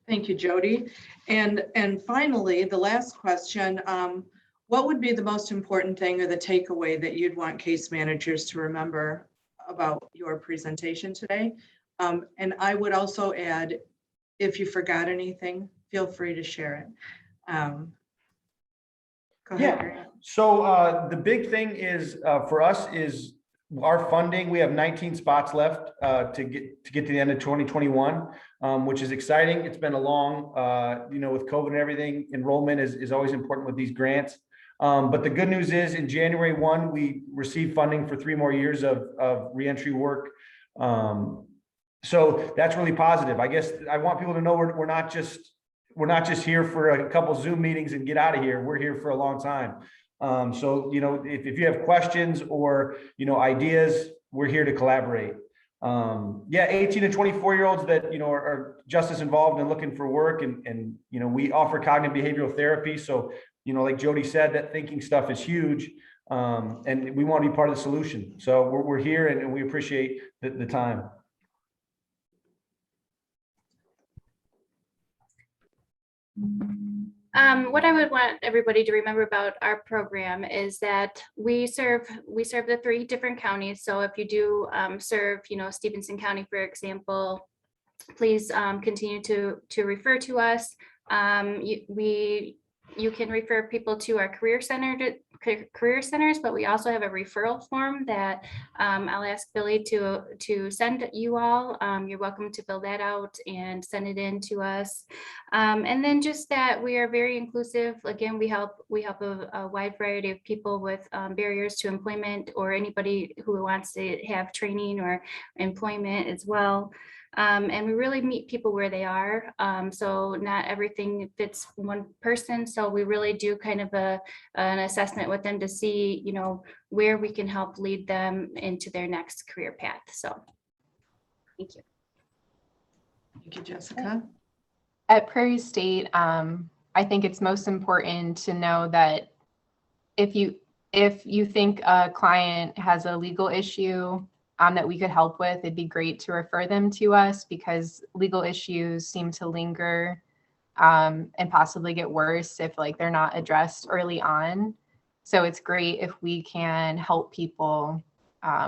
Thank you, Jody. And finally, the last question, what would be the most important thing or the takeaway that you'd want case managers to remember about your presentation today? And I would also add, if you forgot anything, feel free to share it. Go ahead. Yeah. So the big thing is for us is our funding. We have 19 spots left to get to the end of 2021, which is exciting. It's been a long, you know, with COVID and everything, enrollment is always important with these grants. But the good news is in January 1, we received funding for 3 more years of reentry work. So that's really positive. I guess I want people to know we're not just here for a couple Zoom meetings and get out of here. We're here for a long time. So, you know, if you have questions or, you know, ideas, we're here to collaborate. Yeah, 18 to 24-year-olds that, you know, are justice involved and looking for work, and, you know, we offer cognitive behavioral therapy. So, you know, like Jody said, that thinking stuff is huge. And we want to be part of the solution. So we're here and we appreciate the time. What I would want everybody to remember about our program is that we serve the 3 different counties. So if you do serve, you know, Stevenson County, for example, please continue to refer to us. You can refer people to our career centers, but we also have a referral form that I'll ask Billy to send you all. You're welcome to fill that out and send it in to us. And then just that we are very inclusive. Again, we help a wide variety of people with barriers to employment, or anybody who wants to have training or employment as well. And we really meet people where they are. So not everything fits one person. So we really do kind of an assessment with them to see, you know, where we can help lead them into their next career path. So thank you. Thank you, Jessica. At Prairie State, I think it's most important to know that if if you think a client has a legal issue that we could help with, it'd be great to refer them to us because legal issues seem to linger and possibly get worse if like they're not addressed early on. So it's great if we can help people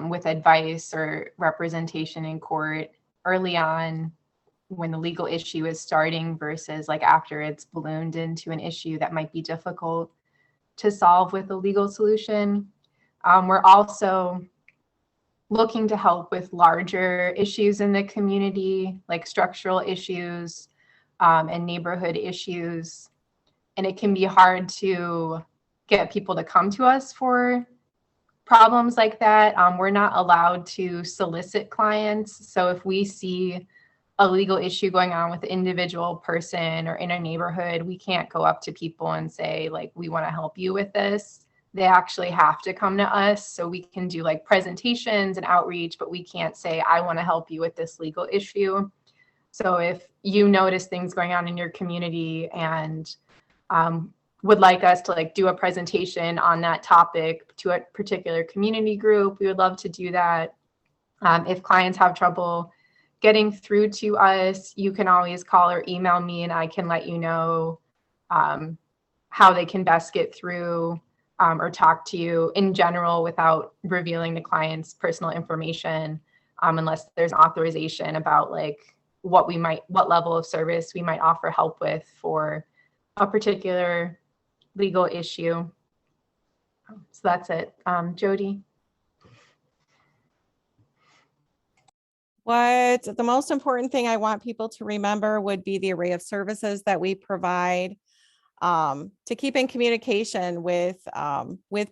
with advice or representation in court early on when the legal issue is starting versus like after it's ballooned into an issue that might be difficult to solve with a legal solution. We're also looking to help with larger issues in the community, like structural issues and neighborhood issues. And it can be hard to get people to come to us for problems like that. We're not allowed to solicit clients. So if we see a legal issue going on with an individual person or in a neighborhood, we can't go up to people and say, like, we want to help you with this. They actually have to come to us. So we can do like presentations and outreach, but we can't say, I want to help you with this legal issue. So if you notice things going on in your community and would like us to like do a presentation on that topic to a particular community group, we would love to do that. If clients have trouble getting through to us, you can always call or email me and I can let you know how they can best get through or talk to you in general without revealing the client's personal information, unless there's authorization about like what level of service we might offer help with for a particular legal issue. So that's it. Jody. What the most important thing I want people to remember would be the array of services that we provide to keep in communication with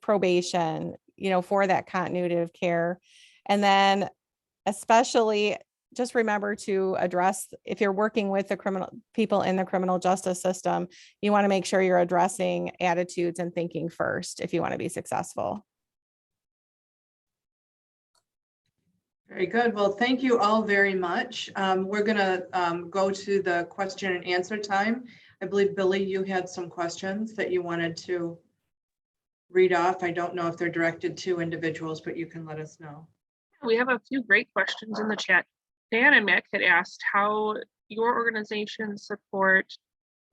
probation, for that continuity of care. And then especially just remember to address, if you're working with the people in the criminal justice system, you want to make sure you're addressing attitudes and thinking first if you want to be successful. Very good. Well, thank you all very much. We're going to go to the question and answer time. I believe, Billy, you had some questions that you wanted to read off. I don't know if they're directed to individuals, but you can let us know. We have a few great questions in the chat. Dan and Mick had asked how your organization support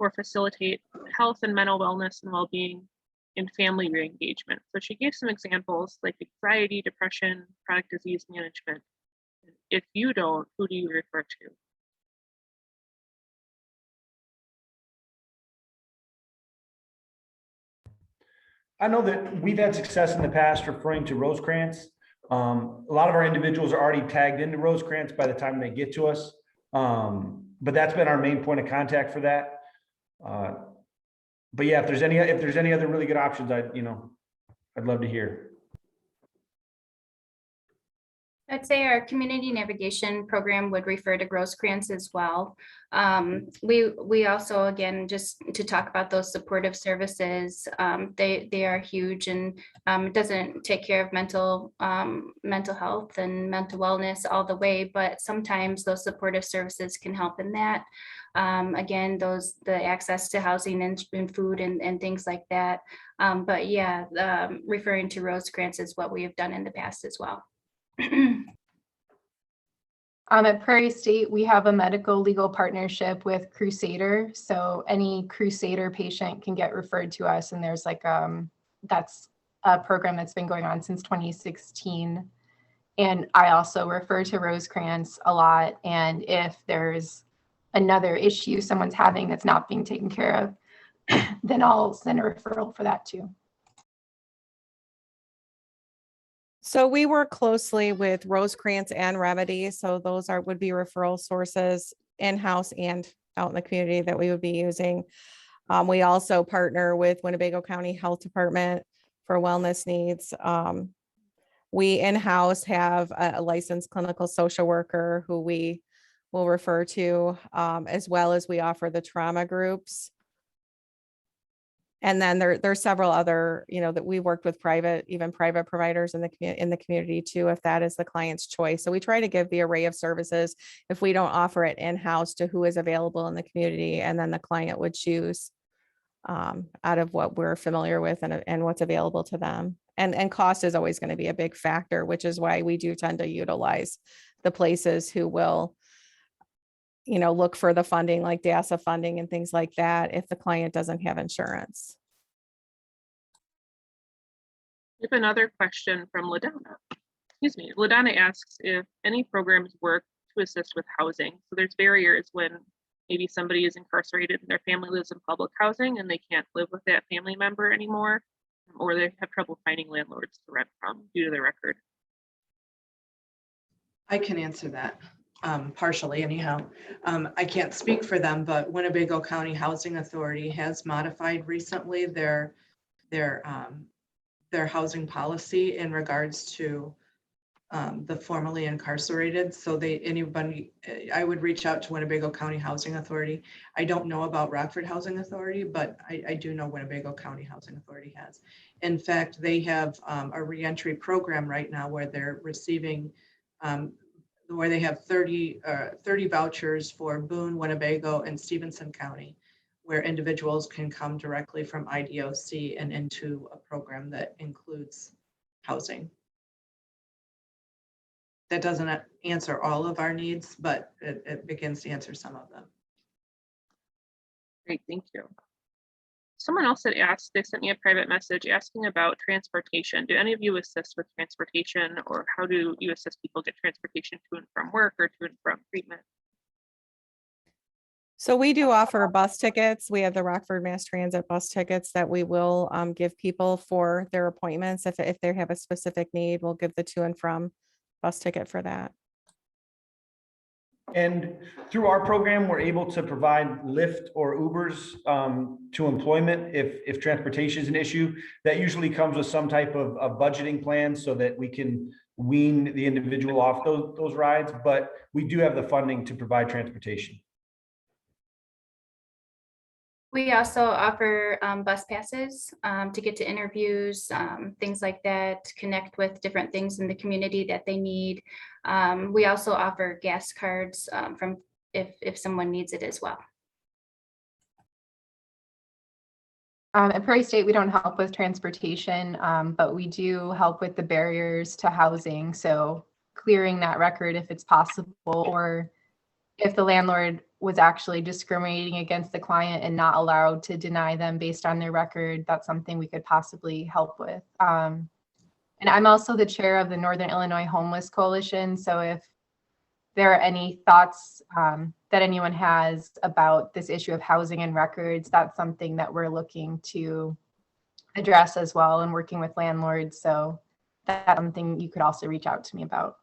or facilitate health and mental wellness and well-being in family re-engagement. So she gave some examples like anxiety, depression, chronic disease management. If you don't, who do you refer to? I know that we've had success in the past referring to Rosecrans. A lot of our individuals are already tagged into Rosecrans by the time they get to us. But that's been our main point of contact for that. But yeah, if there's any other really good options, I'd love to hear. I'd say our community navigation program would refer to Rosecrans as well. We also, again, just to talk about those supportive services, they are huge, and it doesn't take care of mental health and mental wellness all the way, but sometimes those supportive services can help in that. Again, the access to housing and food and things like that. But yeah, referring to Rosecrans is what we have done in the past as well. At Prairie State, we have a medical legal partnership with Crusader. So any Crusader patient can get referred to us. And there's like, that's a program that's been going on since 2016. And I also refer to Rosecrans a lot. And if there's another issue someone's having that's not being taken care of, then I'll send a referral for that too. So we work closely with Rosecrans and Remedy. So those would be referral sources in-house and out in the community that we would be using. We also partner with Winnebago County Health Department for wellness needs. We in-house have a licensed clinical social worker who we will refer to, as well as we offer the trauma groups. And then there's several other, that we worked with private providers in the community too, if that is the client's choice. So we try to give the array of services if we don't offer it in-house to who is available in the community, and then the client would choose out of what we're familiar with and what's available to them. And cost is always going to be a big factor, which is why we do tend to utilize the places who will, look for the funding like DASA funding and things like that if the client doesn't have insurance. We have another question from LaDonna. Excuse me. LaDonna asks if any programs work to assist with housing. So there's barriers when maybe somebody is incarcerated and their family lives in public housing and they can't live with that family member anymore, or they have trouble finding landlords to rent from due to their record. I can answer that partially anyhow. I can't speak for them, but Winnebago County Housing Authority has modified recently their housing policy in regards to the formerly incarcerated. So I would reach out to Winnebago County Housing Authority. I don't know about Rockford Housing Authority, but I do know Winnebago County Housing Authority has. In fact, they have a reentry program right now where they're receiving, where they have 30 vouchers for Boone, Winnebago, and Stevenson County, where individuals can come directly from IDOC and into a program that includes housing. That doesn't answer all of our needs, but it begins to answer some of them. Great, thank you. Someone else had asked, they sent me a private message asking about transportation. Do any of you assist with transportation, or how do you assist people get transportation to and from work or to and from treatment? So we do offer bus tickets. We have the Rockford Mass Transit bus tickets that we will give people for their appointments. If they have a specific need, we'll give the to and from bus ticket for that. And through our program, we're able to provide Lyft or Ubers to employment if transportation is an issue. That usually comes with some type of budgeting plan so that we can wean the individual off those rides, but we do have the funding to provide transportation. We also offer bus passes to get to interviews, things like that, connect with different things in the community that they need. We also offer gas cards from if someone needs it as well. At Prairie State, we don't help with transportation, but we do help with the barriers to housing. So clearing that record if it's possible, or if the landlord was actually discriminating against the client and not allowed to deny them based on their record, that's something we could possibly help with. And I'm also the chair of the Northern Illinois Homeless Coalition. So if there are any thoughts that anyone has about this issue of housing and records, that's something that we're looking to address as well and working with landlords. So that's something you could also reach out to me about.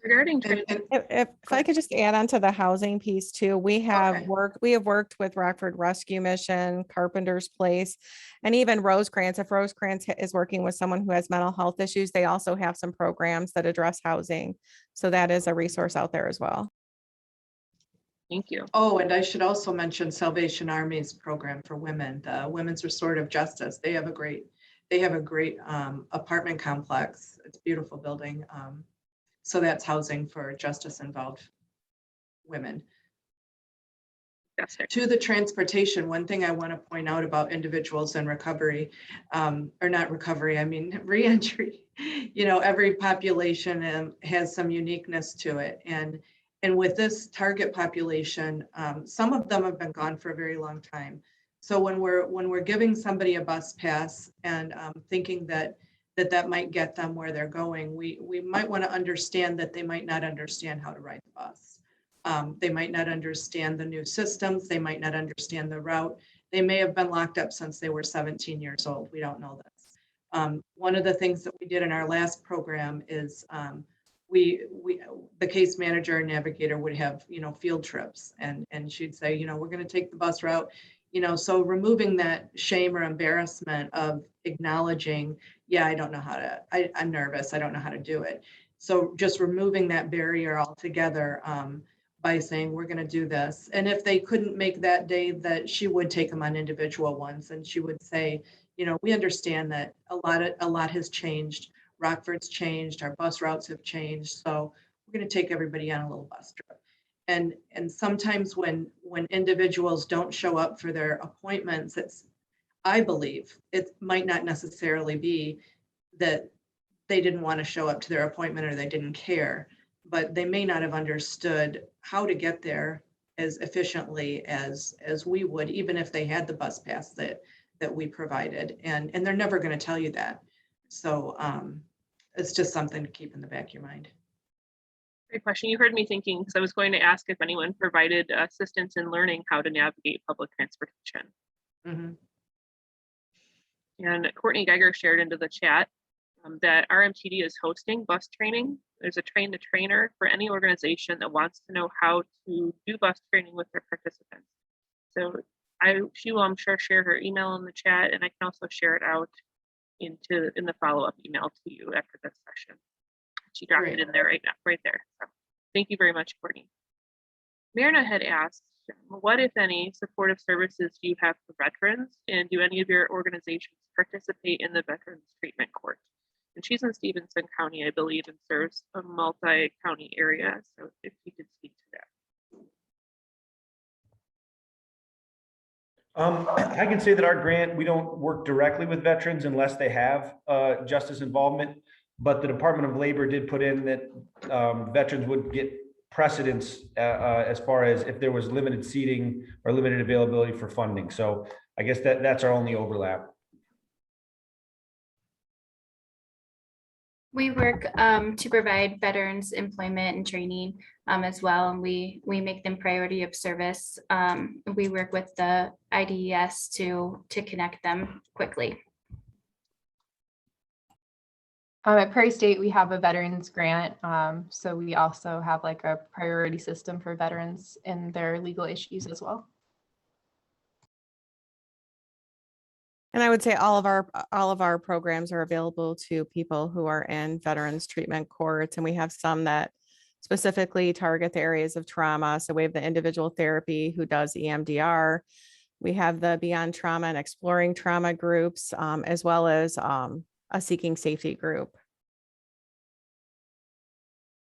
Regarding If I could just add on to the housing piece too, we have worked with Rockford Rescue Mission, Carpenter's Place, and even Rosecrans. If Rosecrans is working with someone who has mental health issues, they also have some programs that address housing. So that is a resource out there as well. Thank you. Oh, and I should also mention Salvation Army's program for women, the Women's Restorative Justice. They have a great apartment complex. It's a beautiful building. So that's housing for justice involved women. To the transportation, one thing I want to point out about individuals in recovery, or not recovery, I mean reentry. Every population has some uniqueness to it, and with this target population, some of them have been gone for a very long time. So when we're giving somebody a bus pass and thinking that might get them where they're going, we might want to understand that they might not understand how to ride the bus. They might not understand the new systems. They might not understand the route. They may have been locked up since they were 17 years old. We don't know this. One of the things that we did in our last program is the case manager and navigator would have, field trips, and she'd say, we're going to take the bus route, so removing that shame or embarrassment of acknowledging, yeah, I don't know how to, I'm nervous, I don't know how to do it. So just removing that barrier altogether by saying, we're going to do this. And if they couldn't make that day, that she would take them on individual ones, and she would say, we understand that a lot has changed. Rockford's changed, our bus routes have changed. So we're going to take everybody on a little bus trip. And sometimes when individuals don't show up for their appointments, I believe it might not necessarily be that they didn't want to show up to their appointment or they didn't care, but they may not have understood how to get there as efficiently as we would, even if they had the bus pass that we provided. And they're never going to tell you that. So it's just something to keep in the back of your mind. Great question. You heard me thinking, because I was going to ask if anyone provided assistance in learning how to navigate public transportation. Mm-hmm. And Courtney Geiger shared into the chat that RMTD is hosting bus training. There's a train the trainer for any organization that wants to know how to do bus training with their participants. So she will, I'm sure, share her email in the chat, and I can also share it out in the follow-up email to you after this session. She dropped it in there right now, right there. So thank you very much, Courtney. Marina had asked, what, if any, supportive services do you have for veterans, and do any of your organizations participate in the Veterans Treatment Court? And she's in Stevenson County, I believe, and serves a multi-county area. So if you could speak to that. I can say that our grant, we don't work directly with veterans unless they have justice involvement, but the Department of Labor did put in that veterans would get precedence as far as if there was limited seating or limited availability for funding. So I guess that's our only overlap. We work to provide veterans employment and training as well, and we make them priority of service. We work with the IDES to connect them quickly. At Prairie State, we have a veterans grant. So we also have like a priority system for veterans in their legal issues as well. And I would say all of our programs are available to people who are in veterans treatment courts, and we have some that specifically target the areas of trauma. So we have the individual therapy who does EMDR. We have the Beyond Trauma and Exploring Trauma groups, as well as a Seeking Safety group.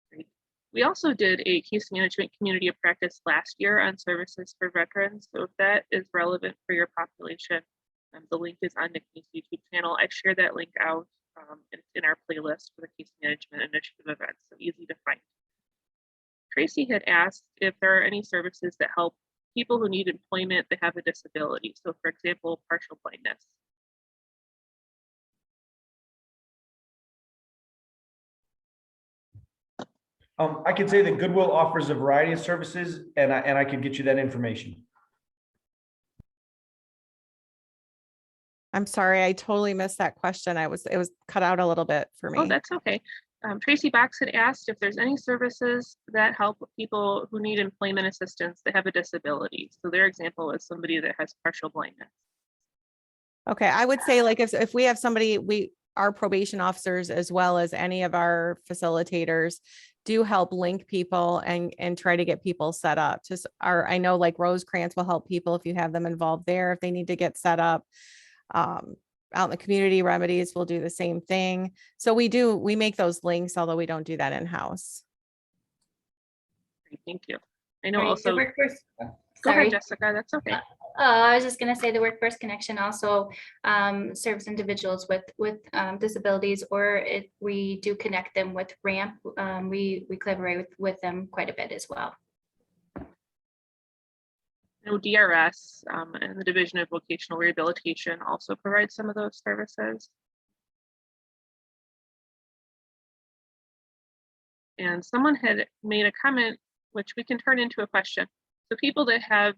Great. We also did a case management community of practice last year on services for veterans. So if that is relevant for your population, the link is on NICNE's YouTube channel. I share that link out in our playlist for the case management initiative events, so easy to find. Tracy had asked if there are any services that help people who need employment that have a disability. So for example, partial blindness. I can say that Goodwill offers a variety of services, and I can get you that information. I'm sorry, I totally missed that question. It was cut out a little bit for me. Oh, that's okay. Tracy Box had asked if there's any services that help people who need employment assistance that have a disability. So their example is somebody that has partial blindness. Okay, I would say like if we have somebody, our probation officers, as well as any of our facilitators, do help link people and try to get people set up. I know like Rosecrans will help people if you have them involved there, if they need to get set up. Out in the community, Remedies will do the same thing. So we make those links, although we don't do that in-house. Thank you. I know Right, also. the workforce. Go Sorry. ahead, Jessica, that's okay. I was just going to say the Workforce Connection also serves individuals with disabilities, or we do connect them with RAMP. We collaborate with them quite a bit as well. DRS and the Division of Vocational Rehabilitation also provides some of those services. And someone had made a comment, which we can turn into a question. So people that have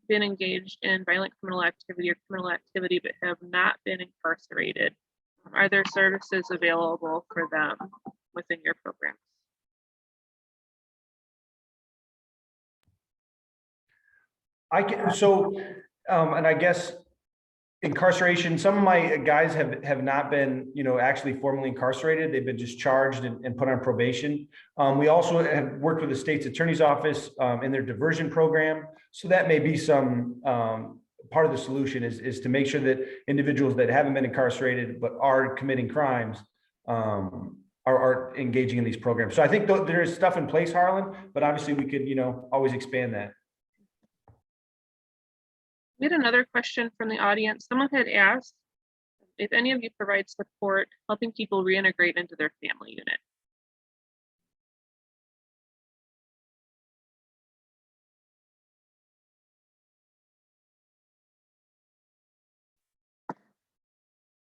been engaged in violent criminal activity or criminal activity but have not been incarcerated, are there services available for them within your programs? And I guess incarceration, some of my guys have not been, actually formally incarcerated. They've been just charged and put on probation. We also have worked with the state's attorney's office in their diversion program. So that may be some part of the solution is to make sure that individuals that haven't been incarcerated but are committing crimes are engaging in these programs. So I think there is stuff in place, Harlan, but obviously we could, always expand that. We had another question from the audience. Someone had asked if any of you provide support helping people reintegrate into their family unit.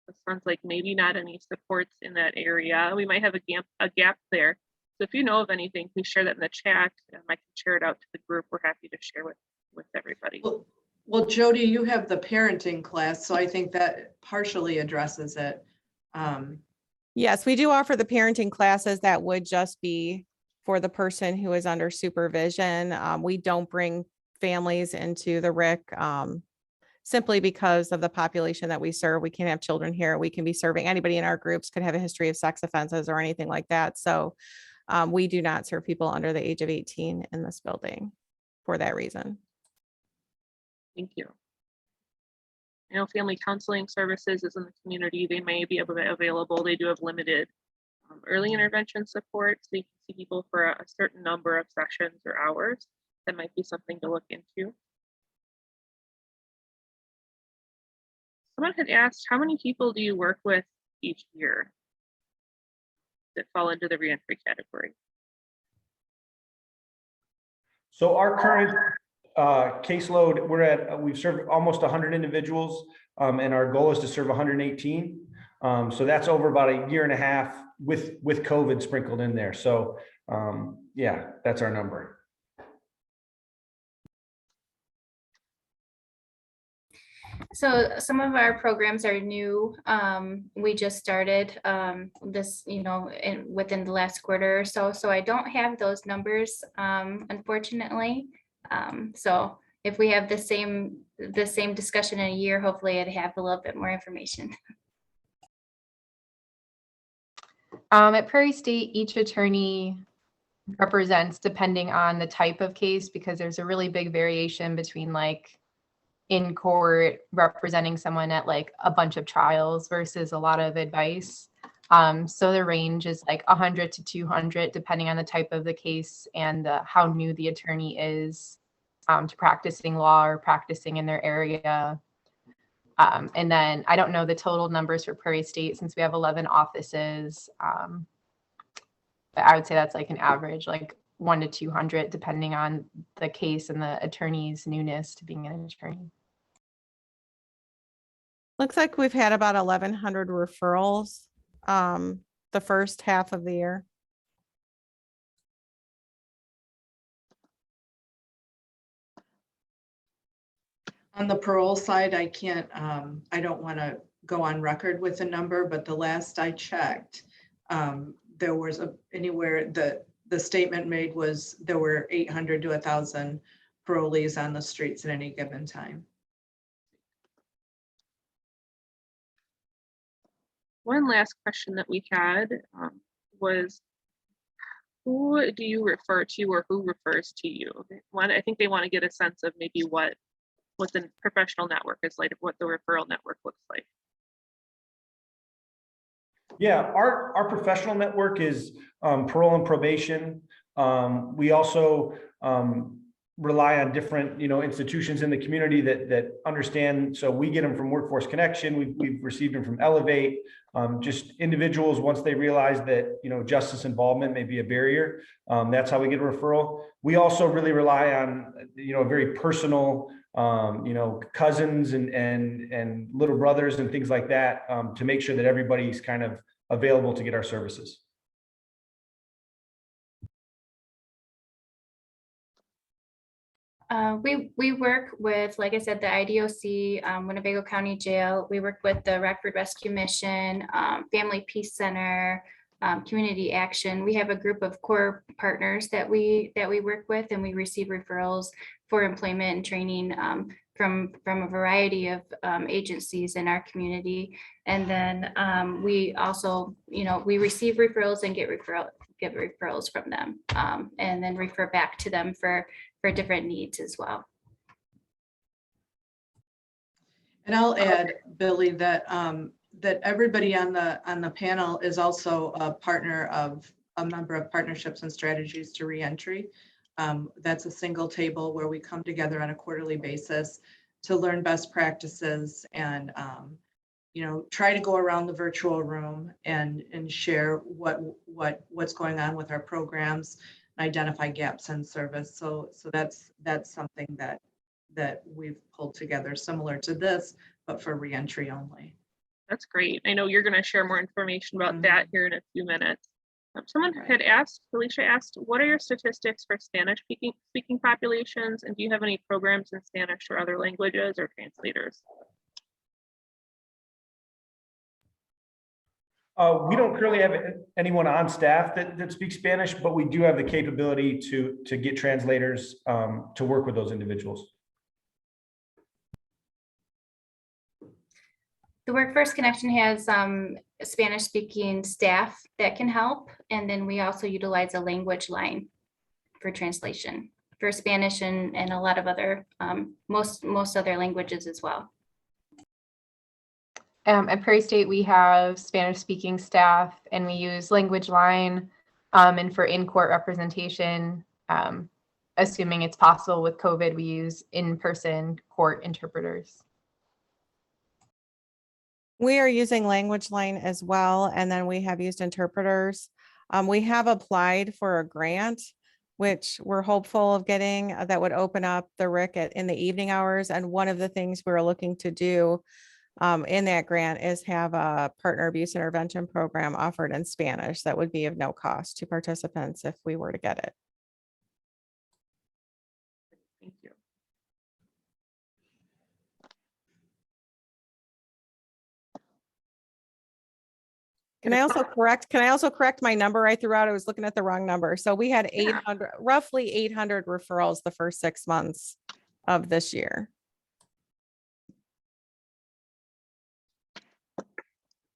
It sounds like maybe not any supports in that area. We might have a gap there. So if you know of anything, please share that in the chat. I can share it out to the group. We're happy to share with everybody. Well, Jody, you have the parenting class, so I think that partially addresses it. Yes, we do offer the parenting classes that would just be for the person who is under supervision. We don't bring families into the RIC simply because of the population that we serve. We can't have children here. We can be serving anybody in our groups could have a history of sex offenses or anything like that. So we do not serve people under the age of 18 in this building for that reason. Thank you. I know family counseling services is in the community. They may be available. They do have limited early intervention support. So you can see people for a certain number of sessions or hours. That might be something to look into. Someone had asked, how many people do you work with each year that fall into the reentry category? So our current caseload, we've served almost 100 individuals, and our goal is to serve 118. So that's over about a year and a half with COVID sprinkled in there. So yeah, that's our number. So some of our programs are new. We just started this, within the last quarter or so. So I don't have those numbers, unfortunately. So if we have the same discussion in a year, hopefully I'd have a little bit more information. At Prairie State, each attorney represents depending on the type of case, because there's a really big variation between like in court representing someone at like a bunch of trials versus a lot of advice. So the range is like 100 to 200 depending on the type of the case and how new the attorney is to practicing law or practicing in their area. And then I don't know the total numbers for Prairie State since we have 11 offices. But I would say that's like an average, like 1 to 200, depending on the case and the attorney's newness to being an attorney. Looks like we've had about 1,100 referrals the first half of the year. On the parole side, I can't, I don't want to go on record with a number, but the last I checked, there was the statement made was there were 800 to 1,000 parolees on the streets at any given time. One last question that we had was, who do you refer to or who refers to you? I think they want to get a sense of maybe what the professional network is like, what the referral network looks like. Yeah, our professional network is parole and probation. We also rely on different institutions in the community that understand. So we get them from Workforce Connection. We've received them from Elevate. Just individuals, once they realize that justice involvement may be a barrier, that's how we get a referral. We also really rely on a very personal cousins and little brothers and things like that to make sure that everybody's kind of available to get our services. We work with, like I said, the IDOC, Winnebago County Jail. We work with the Rockford Rescue Mission, Family Peace Center, Community Action. We have a group of core partners that we work with, and we receive referrals for employment and training from a variety of agencies in our community. And then we also, we receive referrals and get referrals from them, and then refer back to them for different needs as well. And I'll add, Billy, that that everybody on the panel is also a member of Partnerships and Strategies to Reentry. That's a single table where we come together on a quarterly basis learn best practices and, you know, try to go around the virtual room and share what's going on with our programs and identify gaps in service. So that's something that we've pulled together similar to this, but for reentry only. That's great. I know you're going to share more information about that here in a few minutes. Someone had asked, Felicia asked, what are your statistics for Spanish speaking populations? And do you have any programs in Spanish or other languages or translators? We don't currently have anyone on staff that speaks Spanish, but we do have the capability to get translators to work with those individuals. The Workforce Connection has Spanish speaking staff that can help. And then we also utilize a language line for translation for Spanish and a lot of other, most other languages as well. At Prairie State, we have Spanish-speaking staff, and we use language line, and for in-court representation, assuming it's possible with COVID, we use in-person court interpreters. We are using language line as well, and then we have used interpreters. We have applied for a grant, which we're hopeful of getting, that would open up the RIC in the evening hours. And one of the things we're looking to do in that grant is have a partner abuse intervention program offered in Spanish that would be of no cost to participants if we were to get it. Thank you. Can I also correct my number I threw out? I was looking at the wrong number. So we had 800, roughly 800 referrals the first 6 months of this year.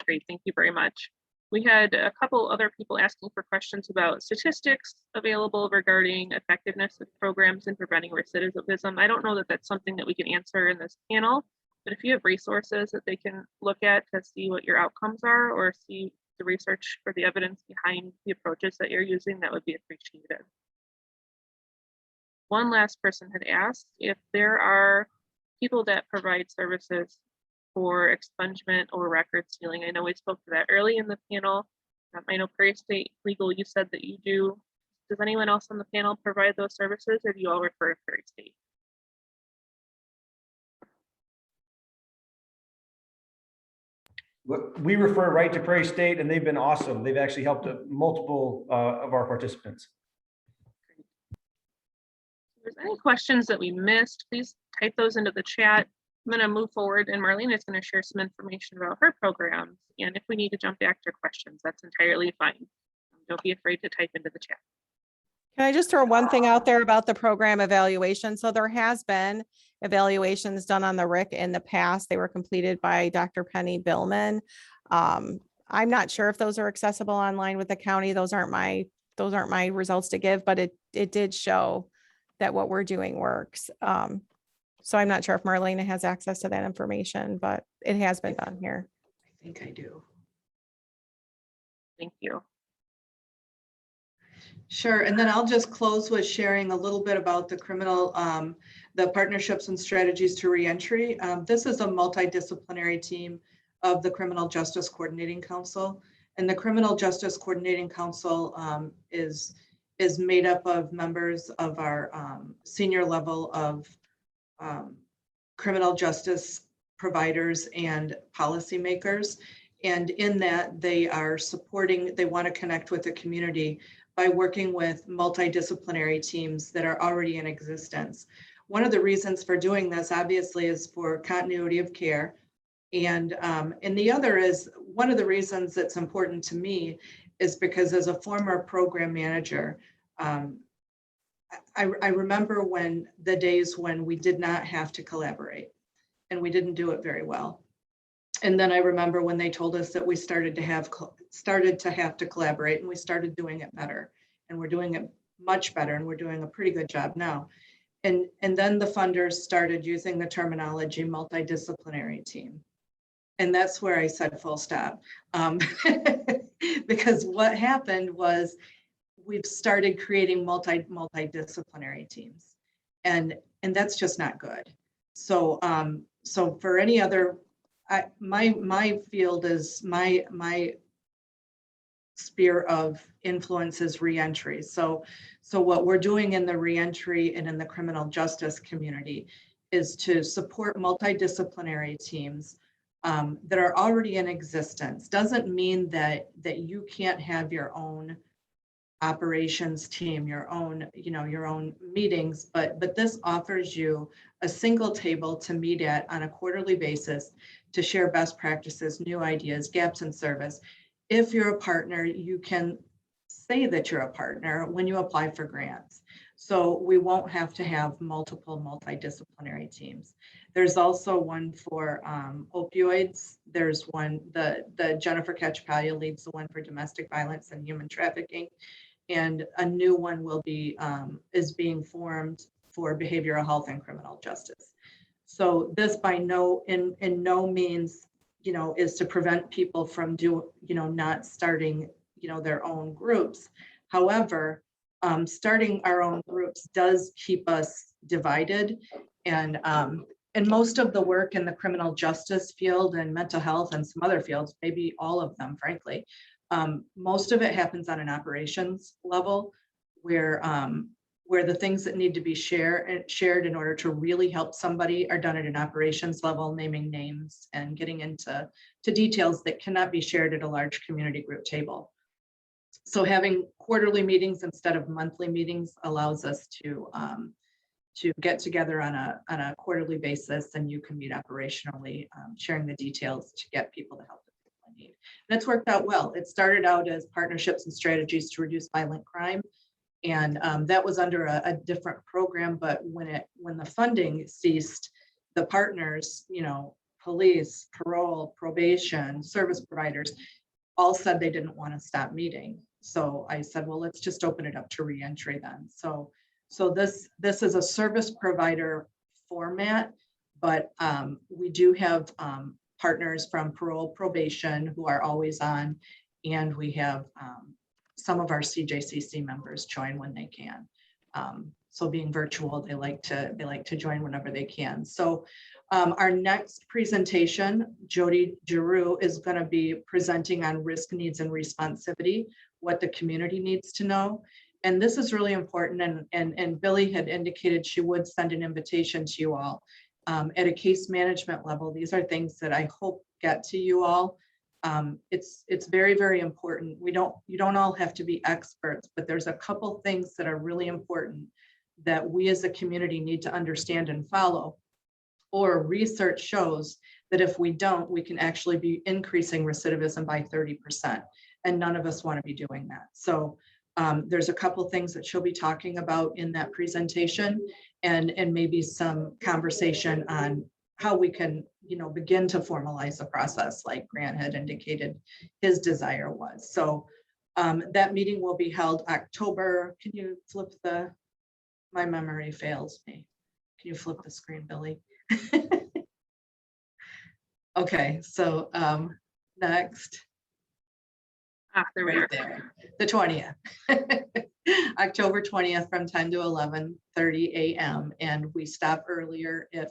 Great, thank you very much. We had a couple other people asking for questions about statistics available regarding effectiveness of programs in preventing recidivism. I don't know that that's something that we can answer in this panel, but if you have resources that they can look at to see what your outcomes are or see the research or the evidence behind the approaches that you're using, that would be appreciated. One last person had asked if there are people that provide services for expungement or record sealing. I know we spoke to that early in the panel. I know Prairie State Legal, you said that you do. Does anyone else on the panel provide those services, or do you all refer to Prairie State? We refer right to Prairie State, and they've been awesome. They've actually helped multiple of our participants. If there's any questions that we missed, please type those into the chat. I'm going to move forward, and Marlena is going to share some information about her programs. And if we need to jump back to questions, that's entirely fine. Don't be afraid to type into the chat. Can I just throw one thing out there about the program evaluation? So there has been evaluations done on the RIC in the past. They were completed by Dr. Penny Billman. I'm not sure if those are accessible online with the county. Those aren't my results to give, but it did show that what we're doing works. So I'm not sure if Marlena has access to that information, but it has been done here. I think I do. Thank you. Sure, and then I'll just close with sharing a little bit about the criminal, the partnerships and strategies to reentry. This is a multidisciplinary team of the Criminal Justice Coordinating Council, and the Criminal Justice Coordinating Council is made up of members of our senior level of criminal justice providers and policymakers. And in that, they are supporting, they want to connect with the community by working with multidisciplinary teams that are already in existence. One of the reasons for doing this, obviously, is for continuity of care. And the other is, one of the reasons that's important to me is because as a former program manager, I remember when the days when we did not have to collaborate and we didn't do it very well. And then I remember when they told us that we started to have to collaborate, and we started doing it better, and we're doing it much better, and we're doing a pretty good job now. And then the funders started using the terminology multidisciplinary team. And that's where I said full stop. Because what happened was we've started creating multidisciplinary teams, and that's just not good. So, so for any other, my field is my sphere of influence is reentry. So what we're doing in the reentry and in the criminal justice community is to support multidisciplinary teams that are already in existence. Doesn't mean that you can't have your own operations team, your own meetings, but this offers you a single table to meet at on a quarterly basis to share best practices, new ideas, gaps in service. If you're a partner, you can say that you're a partner when you apply for grants. So we won't have to have multiple multidisciplinary teams. There's also one for opioids. There's one, the Jennifer Cachpalia leads the one for domestic violence and human trafficking. And a new one will be, is being formed for behavioral health and criminal justice. So this in no means, is to prevent people from not starting, their own groups. However, starting our own groups does keep us divided. And most of the work in the criminal justice field and mental health and some other fields, maybe all of them, frankly, most of it happens on an operations level where the things that need to be shared in order to really help somebody are done at an operations level, naming names and getting into details that cannot be shared at a large community group table. So having quarterly meetings instead of monthly meetings allows us to get together on a quarterly basis, and you can meet operationally, sharing the details to get people the help that people need. And it's worked out well. It started out as partnerships and strategies to reduce violent crime. And that was under a different program, but when the funding ceased, the partners, police, parole, probation, service providers, all said they didn't want to stop meeting. So I said, well, let's just open it up to reentry then. So this is a service provider format, but we do have partners from parole, probation who are always on, and we have some of our CJCC members join when they can. So being virtual, they like to join whenever they can. So our next presentation, Jody Giroux is going to be presenting on risk, needs, and responsivity, what the community needs to know. And this is really important. And Billy had indicated she would send an invitation to you all at a case management level. These are things that I hope get to you all. It's very, very important. You don't all have to be experts, but there's a couple things that are really important that we as a community need to understand and follow. Or research shows that if we don't, we can actually be increasing recidivism by 30%. And none of us want to be doing that. So there's a couple things that she'll be talking about in that presentation, and maybe some conversation on how we can, begin to formalize the process like Grant had indicated his desire was. So that meeting will be held October. Can you flip my memory fails me. Can you flip the screen, Billy? Okay, so next. There we Right are. there, the 20th. October 20th from 10 to 11:30 a.m. And we stop earlier if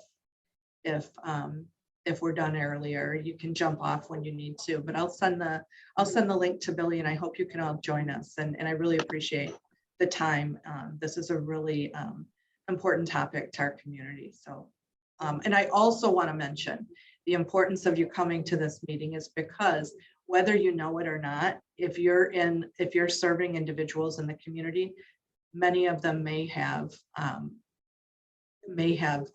we're done earlier. You can jump off when you need to, but I'll send the link to Billy, and I hope you can all join us. And I really appreciate the time. This is a really important topic to our community. So, and I also want to mention the importance of you coming to this meeting is because whether you know it or not, if you're serving individuals in the community, many of them may have a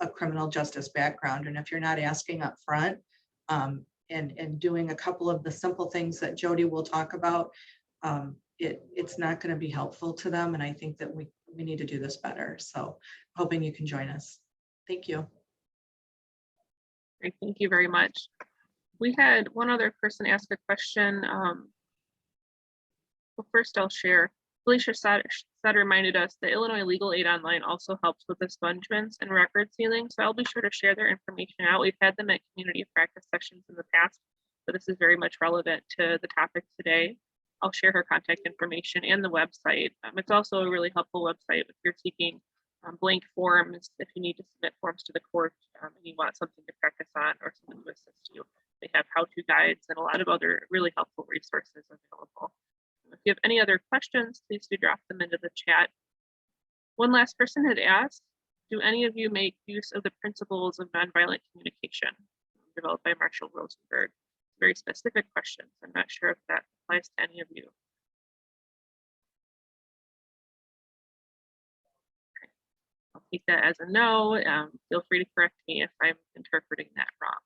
criminal justice background. And if you're not asking up front and doing a couple of the simple things that Jody will talk about, it's not going to be helpful to them. And I think that we need to do this better. So hoping you can join us. Thank you. Great, thank you very much. We had one other person ask a question. Well, first I'll share. Felicia said reminded us that Illinois Legal Aid Online also helps with expungements and record sealing. So I'll be sure to share their information out. We've had them at community practice sessions in the past, but this is very much relevant to the topic today. I'll share her contact information and the website. It's also a really helpful website if you're seeking blank forms if you need to submit forms to the court and you want something to practice on or someone to assist you. They have how-to guides and a lot of other really helpful resources available. If you have any other questions, please do drop them into the chat. One last person had asked, do any of you make use of the principles of nonviolent communication developed by Marshall Rosenberg? Very specific questions. I'm not sure if that applies to any of you. Okay. I'll take that as a no. Feel free to correct me if I'm interpreting that wrong.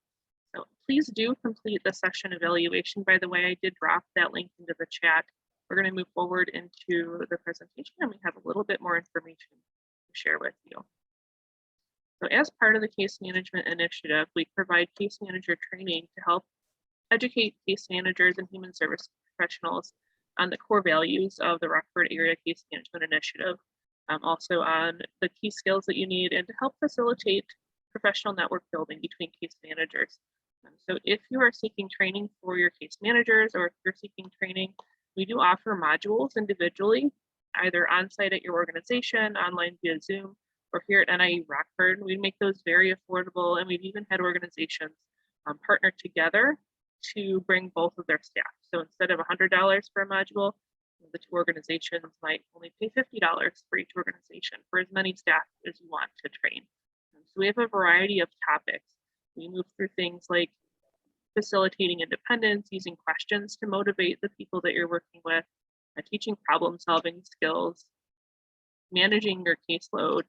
So please do complete the session evaluation. By the way, I did drop that link into the chat. We're going to move forward into the presentation and we have a little bit more information to share with you. So as part of the case management initiative, we provide case manager training to help educate case managers and human service professionals on the core values of the Rockford Area Case Management Initiative, also on the key skills that you need and to help facilitate professional network building between case managers. So if you are seeking training for your case managers or if you're seeking training, we do offer modules individually, either on-site at your organization, online via Zoom, or here at NIE Rockford. We make those very affordable, and we've even had organizations partner together to bring both of their staff. So instead of $100 for a module, the two organizations might only pay $50 for each organization for as many staff as you want to train. So we have a variety of topics. We move through things like facilitating independence, using questions to motivate the people that you're working with, teaching problem-solving skills, managing your caseload,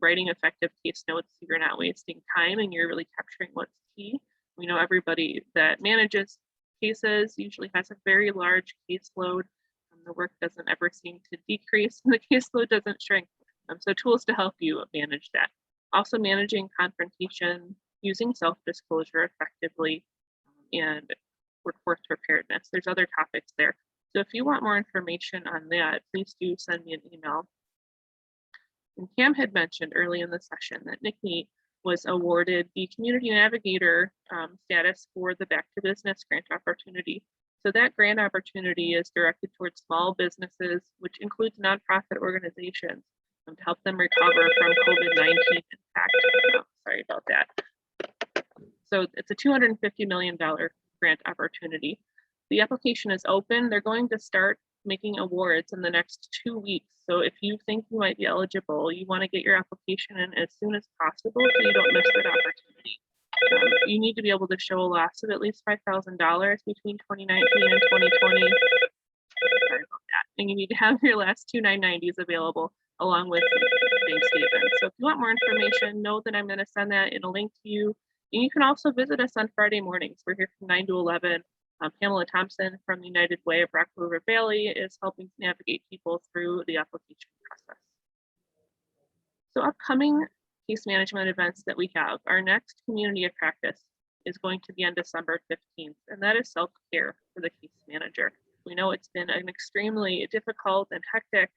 writing effective case notes so you're not wasting time and you're really capturing what's key. We know everybody that manages cases usually has a very large caseload. The work doesn't ever seem to decrease and the caseload doesn't shrink. So tools to help you manage that. Also managing confrontation, using self-disclosure effectively, and workforce preparedness. There's other topics there. So if you want more information on that, please do send me an email. And Cam had mentioned early in the session that NICNE was awarded the Community Navigator status for the Back to Business grant opportunity. So that grant opportunity is directed towards small businesses, which includes nonprofit organizations, to help them recover from COVID-19 impact. Oh, sorry about that. So it's a $250 million grant opportunity. The application is open. They're going to start making awards in the next 2 weeks. So if you think you might be eligible, you want to get your application in as soon as possible so you don't miss that opportunity. You need to be able to show a loss of at least $5,000 between 2019 and 2020. Sorry about that. And you need to have your last two 990s available along with bank statements. So if you want more information, know that I'm going to send that in a link to you. And you can also visit us on Friday mornings. We're here from 9 to 11. Pamela Thompson from the United Way of Rock River Valley is helping navigate people through the application process. So upcoming case management events that we have, our next community of practice is going to be on December 15th, and that is self-care for the case manager. We know it's been an extremely difficult and hectic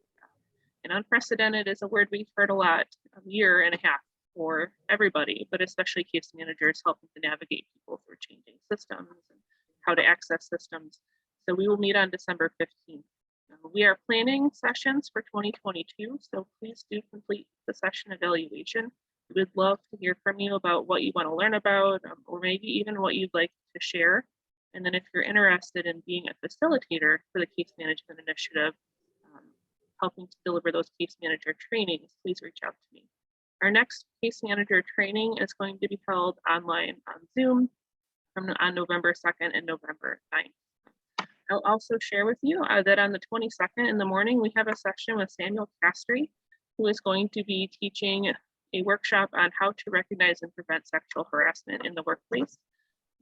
and unprecedented is a word we've heard a lot, a year and a half for everybody, but especially case managers helping to navigate people through changing systems and how to access systems. So we will meet on December 15th. We are planning sessions for 2022, so please do complete the session evaluation. We would love to hear from you about what you want to learn about, or maybe even what you'd like to share. And then if you're interested in being a facilitator for the case management initiative, helping to deliver those case manager trainings, please reach out to me. Our next case manager training is going to be held online on Zoom on November 2nd and November 9th. I'll also share with you that on the 22nd in the morning, we have a session with Samuel Castry, who is going to be teaching a workshop on how to recognize and prevent sexual harassment in the workplace.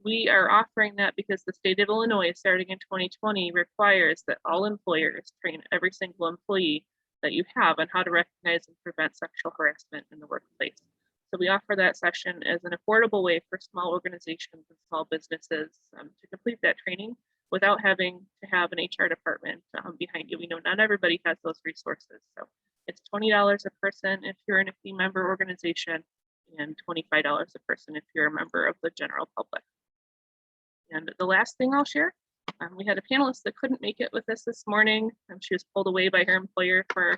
We are offering that because the state of Illinois, starting in 2020, requires that all employers train every single employee that you have on how to recognize and prevent sexual harassment in the workplace. So we offer that session as an affordable way for small organizations and small businesses to complete that training without having to have an HR department behind you. We know not everybody has those resources. So it's $20 a person if you're in a fee member organization and $25 a person if you're a member of the general public. And the last thing I'll share, we had a panelist that couldn't make it with us this morning. She was pulled away by her employer for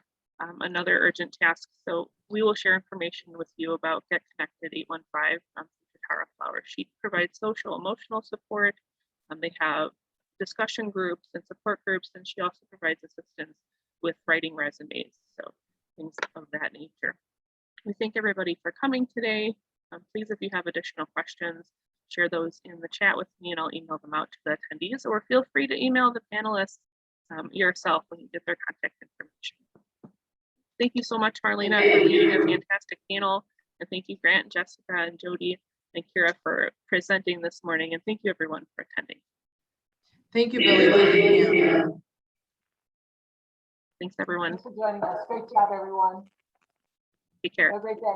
another urgent task. So we will share information with you about Get Connected 815 Tara Flower. She provides social, emotional support. They have discussion groups and support groups, and she also provides assistance with writing resumes, so things of that nature. We thank everybody for coming today. Please, if you have additional questions, share those in the chat with me and I'll email them out to the attendees, or feel free to email the panelists yourself when you get their contact information. Thank you so much, Marlena, for leading a fantastic panel. And thank you, Grant, Jessica, and Jody, and Kira for presenting this morning. And thank you everyone for attending. Thank you, Billy. Thanks everyone. Thanks for joining us. Great job, everyone. Take care. Have a great day.